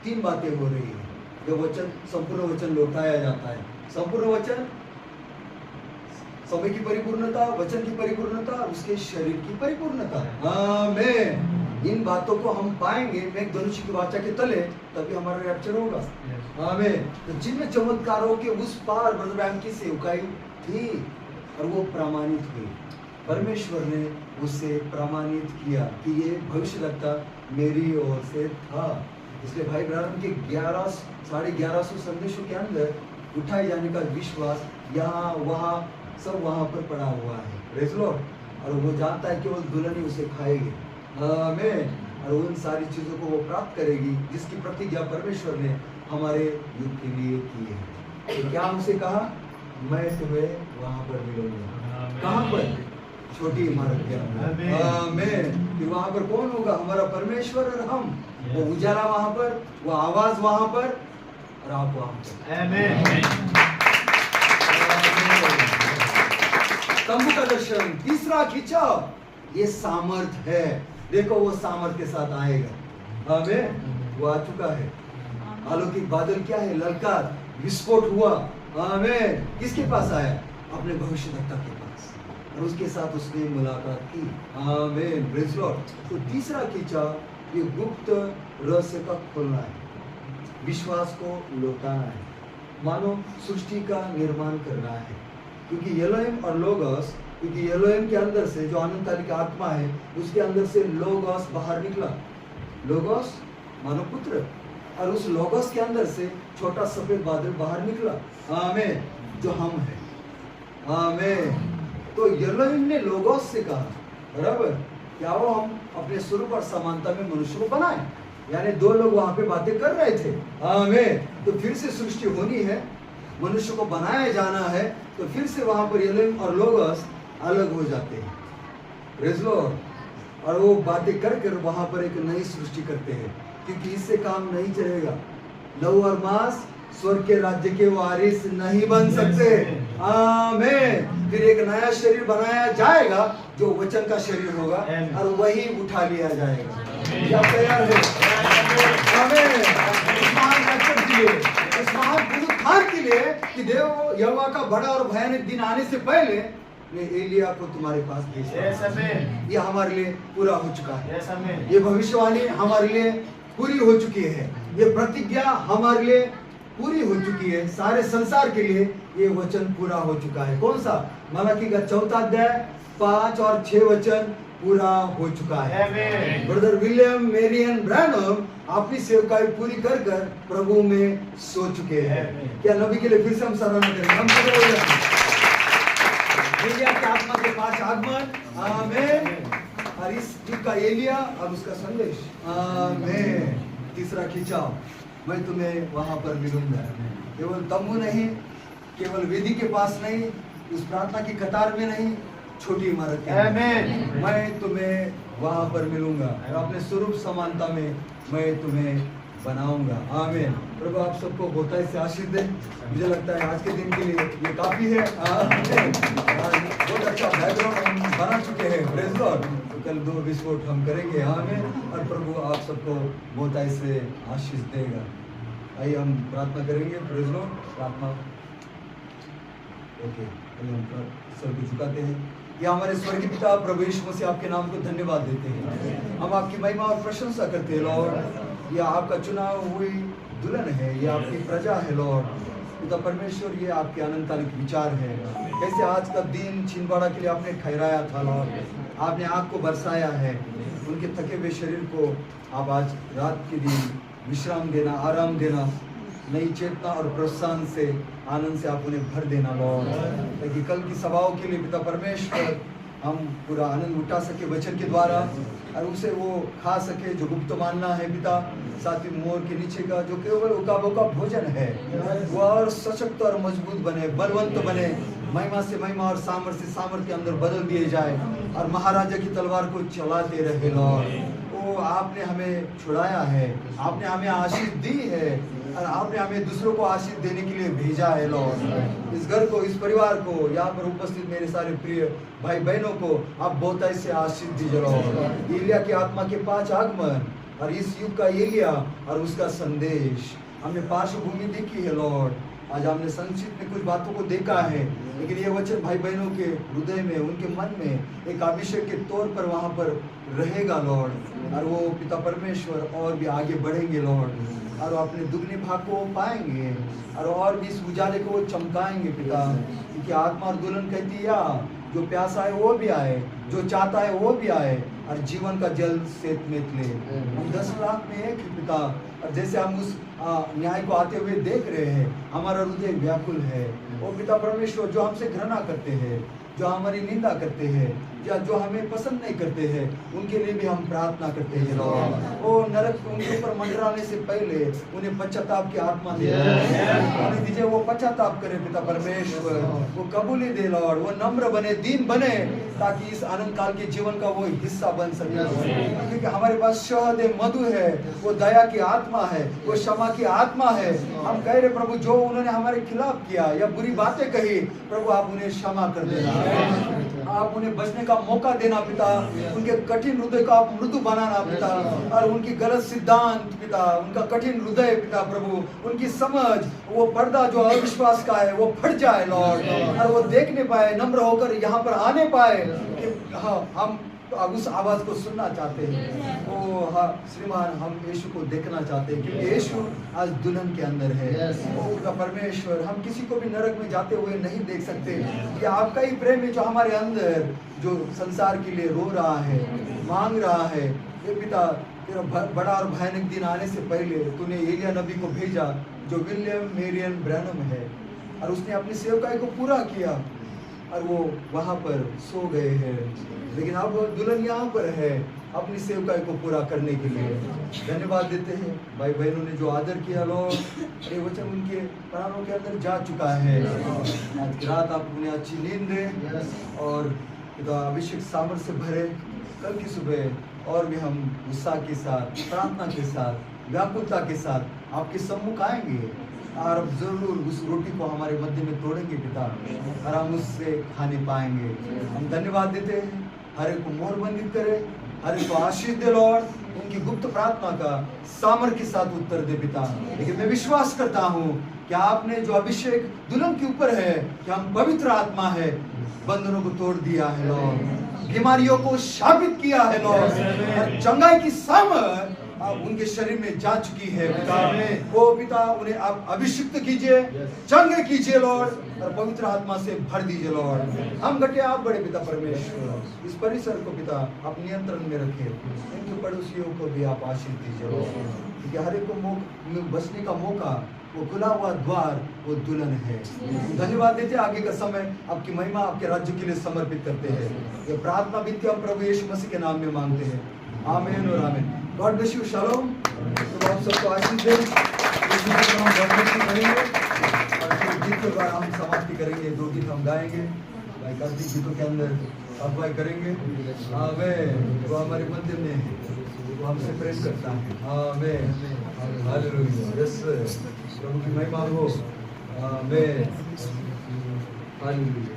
Speaker 1: 3 बातें हो रही है जब वचन, संपूर्ण वचन लौटाया जाता है। संपूर्ण वचन, समय की परिपूर्णता, वचन की परिपूर्णता, उसके शरीर की परिपूर्णता। आमीन। इन बातों को हम पाएंगे मेघधनुष की वाचा के तले, तभी हमारा रैप्चर होगा। आमीन। तो जिन चमत्कारों के उस पार ब्रदर ब्रैनम की सेवकाई थी और वो प्रमाणित हुई। परमेश्वर ने उसे प्रमाणित किया कि ये भविष्यवक्ता मेरी ओर से था। इसलिए भाई ब्राह्मण के 1150 संदेशों के अंदर उठाए जाने का विश्वास यहाँ वहाँ सब वहाँ पर पड़ा हुआ है। Praise Lord. और वो जानता है कि वो दुल्हन ही उसे खाएगी। आमीन। और उन सारी चीज़ों को वो प्राप्त करेगी जिसकी प्रतिज्ञा परमेश्वर ने हमारे युग के लिए की है। तो क्या उसे कहा, मैं तुम्हें वहाँ पर मिलूंगा। कहाँ पर? छोटी इमारत के अंदर। आमीन। फिर वहाँ पर कौन होगा? हमारा परमेश्वर और हम। वो उजाला वहाँ पर, वो आवाज वहाँ पर, और आप वहाँ पर।
Speaker 2: आमीन।
Speaker 1: तंबू का दर्शन तीसरा खिंचाव, ये सामर्थ है। देखो वो सामर्थ के साथ आएगा। आमीन। वो आ चुका है। अलौकिक बादल क्या है? ललकार, विस्फोट हुआ। आमीन। किसके पास आया? अपने भविष्यवक्ता के पास, और उसके साथ उसने मुलाकात की। आमीन। Praise Lord. तो तीसरा खिंचाव, ये गुप्त रहस्य का खोलना है, विश्वास को लौटाना है, मानो सृष्टि का निर्माण करना है। क्योंकि एलोहिम और लोगोस, क्योंकि एलोहिम के अंदर से जो अनंतकालिक की आत्मा है, उसके अंदर से लोगोस बाहर निकला। लोगोस मानो पुत्र, और उस लोगोस के अंदर से छोटा सफेद बादल बाहर निकला। आमीन। जो हम हैं। आमीन। तो एलोहिम ने लोगोस से कहा, बराबर, क्या वो हम अपने स्वरूप और समानता में मनुष्य को बनाए। यानी दो लोग वहां पे बातें कर रहे थे। आमीन। तो फिर से सृष्टि होनी है, मनुष्य को बनाया जाना है, तो फिर से वहां पर एलोहिम और लोगोस अलग हो जाते हैं। Praise Lord. और वो बातें कर वहां पर एक नई सृष्टि करते हैं, क्योंकि इससे काम नहीं चलेगा। लहू और मांस स्वर्ग के राज्य के वारिस नहीं बन सकते। आमीन। फिर एक नया शरीर बनाया जाएगा जो वचन का शरीर होगा, और वही उठा लिया जाएगा। क्या तैयार है? आमीन। इस महान वचन के लिए, इस महान पुनरुत्थान के लिए, कि देव यहोवा का बड़ा और भयानक दिन आने से पहले मैं एलिया को तुम्हारे पास भेजा। ये हमारे लिए पूरा हो चुका है। ये भविष्यवाणी हमारे लिए पूरी हो चुकी है। ये प्रतिज्ञा हमारे लिए पूरी हो चुकी है। सारे संसार के लिए ये वचन पूरा हो चुका है। कौन सा? मलाकी का 4 अध्याय 5 और 6 वचन पूरा हो चुका है। ब्रदर विलियम मेरियन ब्रैनम अपनी सेवकाई पूरी कर कर प्रभु में सो चुके हैं। क्या नबी के लिए फिर से हम सराहना करेंगे? हम एलिया के आत्मा के पास आगमन। आमीन। और इस युग का एलिया और उसका संदेश। आमीन। तीसरा खिंचाव, मैं तुम्हें वहां पर मिलूंगा। केवल तंबू नहीं, केवल वेदी के पास नहीं, उस प्रार्थना की कतार में नहीं, छोटी इमारत के अंदर मैं तुम्हें वहां पर मिलूंगा, और अपने स्वरूप समानता में मैं तुम्हें बनाऊंगा। आमीन। प्रभु आप सबको बहुतायत से आशीष दे। मुझे लगता है आज के दिन के लिए ये काफी है। बहुत अच्छा बैकग्राउंड हम बना चुके हैं। Praise Lord. तो कल 2 विस्फोट हम करेंगे। आमीन। और प्रभु आप सबको बहुतायत से आशीष देगा। आइए हम प्रार्थना करेंगे। Praise Lord. प्रार्थना ओके, हम सर को झुकाते हैं। या हमारे स्वर्गीय पिता प्रभु यीशु मसीह, आपके नाम को धन्यवाद देते हैं। हम आपकी महिमा और प्रशंसा करते हैं लॉर्ड। यह आपका चुनाव हुई दुल्हन है, ये आपकी प्रजा है लॉर्ड। पिता परमेश्वर, ये आपके अनंतकालिक विचार है। कैसे आज का दिन छिंदवाड़ा के लिए आपने ठहराया था लॉर्ड। आपने आग को बरसाया है, उनके थके हुए शरीर को आप आज रात के दिन विश्राम देना, आराम देना, नई चेतना और प्रोत्साहन से, आनंद से आप उन्हें भर देना लॉर्ड, ताकि कल की सभाओं के लिए पिता परमेश्वर हम पूरा आनंद उठा सके वचन के द्वारा, और उसे वो खा सके जो गुप्त मानना है पिता। साथ ही मोर के नीचे का जो केवल उकाबों का भोजन है, वो और सशक्त और मजबूत बने, बलवंत बने, महिमा से महिमा और सामर्थ्य से सामर्थ्य के अंदर बदल दिए जाए, और महाराजा की तलवार को चलाते रहे लॉर्ड। वो आपने हमें छुड़ाया है, आपने हमें आशीष दी है, और आपने हमें दूसरों को आशीष देने के लिए भेजा है लॉर्ड। इस घर को, इस परिवार को, यहाँ पर उपस्थित मेरे सारे प्रिय भाई बहनों को आप बहुतायत से आशीष दीजिए लॉर्ड। एलिया की आत्मा के 5 आगमन, और इस युग का एलिया और उसका संदेश, हमने पार्श्वभूमि देखी है लॉर्ड। आज हमने संक्षिप्त में कुछ बातों को देखा है, लेकिन ये वचन भाई बहनों के हृदय में, उनके मन में एक अभिषेक के तौर पर वहाँ पर रहेगा लॉर्ड, और वो पिता परमेश्वर और भी आगे बढ़ेंगे लॉर्ड, और अपने दुगने भाग को पाएंगे, और भी इस उजाले को वो चमकाएंगे पिता। क्योंकि आत्मा और दुल्हन कहती है जो प्यासा है वो भी आए, जो चाहता है वो भी आए और जीवन का जल सेत में ले। हम 10 लाख में एक ही पिता, और जैसे हम उस न्याय को आते हुए देख रहे हैं, हमारा हृदय व्याकुल है। वो पिता परमेश्वर जो हमसे घृणा करते हैं, जो हमारी निंदा करते हैं या जो हमें पसंद नहीं करते हैं, उनके लिए भी हम प्रार्थना करते हैं लॉर्ड। वो नरक उनके ऊपर मंडराने से पहले उन्हें पश्चाताप की आत्मा दे, उन्हें दीजिए वो पश्चाताप करे पिता परमेश्वर, वो कबूली दे लॉर्ड, वो नम्र बने, दीन बने, ताकि इस आनंद काल के जीवन का वो हिस्सा बन सके। क्योंकि हमारे पास शहद है, मधु है, वो दया की आत्मा है, वो क्षमा की आत्मा है। हम कह रहे प्रभु जो उन्होंने हमारे खिलाफ किया या बुरी बातें कही, प्रभु आप उन्हें क्षमा कर देना, आप उन्हें बचने का मौका देना पिता, उनके कठिन हृदय को आप मृदु बनाना पिता, और उनकी गलत सिद्धांत पिता, उनका कठिन हृदय पिता प्रभु, उनकी समझ, वो पर्दा जो अविश्वास का है वो फट जाए लॉर्ड, और वो देखने पाए, नम्र होकर यहाँ पर आने पाए कि हाँ हम अब उस आवाज को सुनना चाहते हैं। ओ हाँ श्रीमान, हम यीशु को देखना चाहते हैं, क्योंकि यीशु आज दुल्हन के अंदर है। ओ परमेश्वर, हम किसी को भी नरक में जाते हुए नहीं देख सकते। ये आपका ही प्रेम है जो हमारे अंदर, जो संसार के लिए रो रहा है, मांग रहा है। ये पिता, तेरा बड़ा और भयानक दिन आने से पहले तूने एलिया नबी को भेजा, जो विलियम मेरियन ब्रैनम है, और उसने अपनी सेवकाई को पूरा किया, और वो वहाँ पर सो गए हैं। लेकिन अब दुल्हन यहाँ पर है अपनी सेवकाई को पूरा करने के लिए। धन्यवाद देते हैं भाई बहनों ने जो आदर किया लोग, ये वचन उनके प्राणों के अंदर जा चुका है। आज की रात आप उन्हें अच्छी नींद दें और अभिषेक सामर्थ से भरे। कल की सुबह और भी हम उत्साह के साथ, प्रार्थना के साथ, व्याकुलता के साथ आपके सम्मुख आएंगे, और जरूर उस रोटी को हमारे मध्य में तोड़ेंगे पिता, और हम उससे खाने पाएंगे। हम धन्यवाद देते हैं, हर एक को मोहरबंदित करे, हर एक को आशीष दे लॉर्ड, उनकी गुप्त प्रार्थना का सामर्थ के साथ उत्तर दे पिता। लेकिन मैं विश्वास करता हूँ कि आपने जो अभिषेक दुल्हन के ऊपर है, कि हम पवित्र आत्मा है, बंधनों को तोड़ दिया है लॉर्ड, बीमारियों को शापित किया है लॉर्ड, चंगाई की सामर्थ उनके शरीर में जा चुकी है पिता। वो पिता उन्हें आप अभिषिक्त कीजिए, चंगे कीजिए लॉर्ड, और पवित्र आत्मा से भर दीजिए लॉर्ड। हम घटे आप बड़े पिता परमेश्वर, इस परिसर को पिता आप नियंत्रण में रखें, इनके पड़ोसियों को भी आप आशीष दीजिए लॉर्ड, क्योंकि हर एक को बचने का मौका, वो खुला हुआ द्वार, वो दुल्हन है। धन्यवाद देते हैं, आगे का समय आपकी महिमा, आपके राज्य के लिए समर्पित करते हैं। ये प्रार्थना विनती हम प्रभु यीशु मसीह के नाम में मांगते हैं, आमीन और आमीन। God bless you, shalom. तो आप सबको आशीष दें। करेंगे और फिर गीत के बाद हम समाप्ति करेंगे। 2 गीत हम गाएंगे, भाई कार्तिक गीतों के अंदर अगुवाई करेंगे। आमीन। वो हमारे मध्य में है, वो हमसे प्रेम करता है। आमीन, हालेलुया। यस, प्रभु की महिमा हो। आमीन, हालेलुया।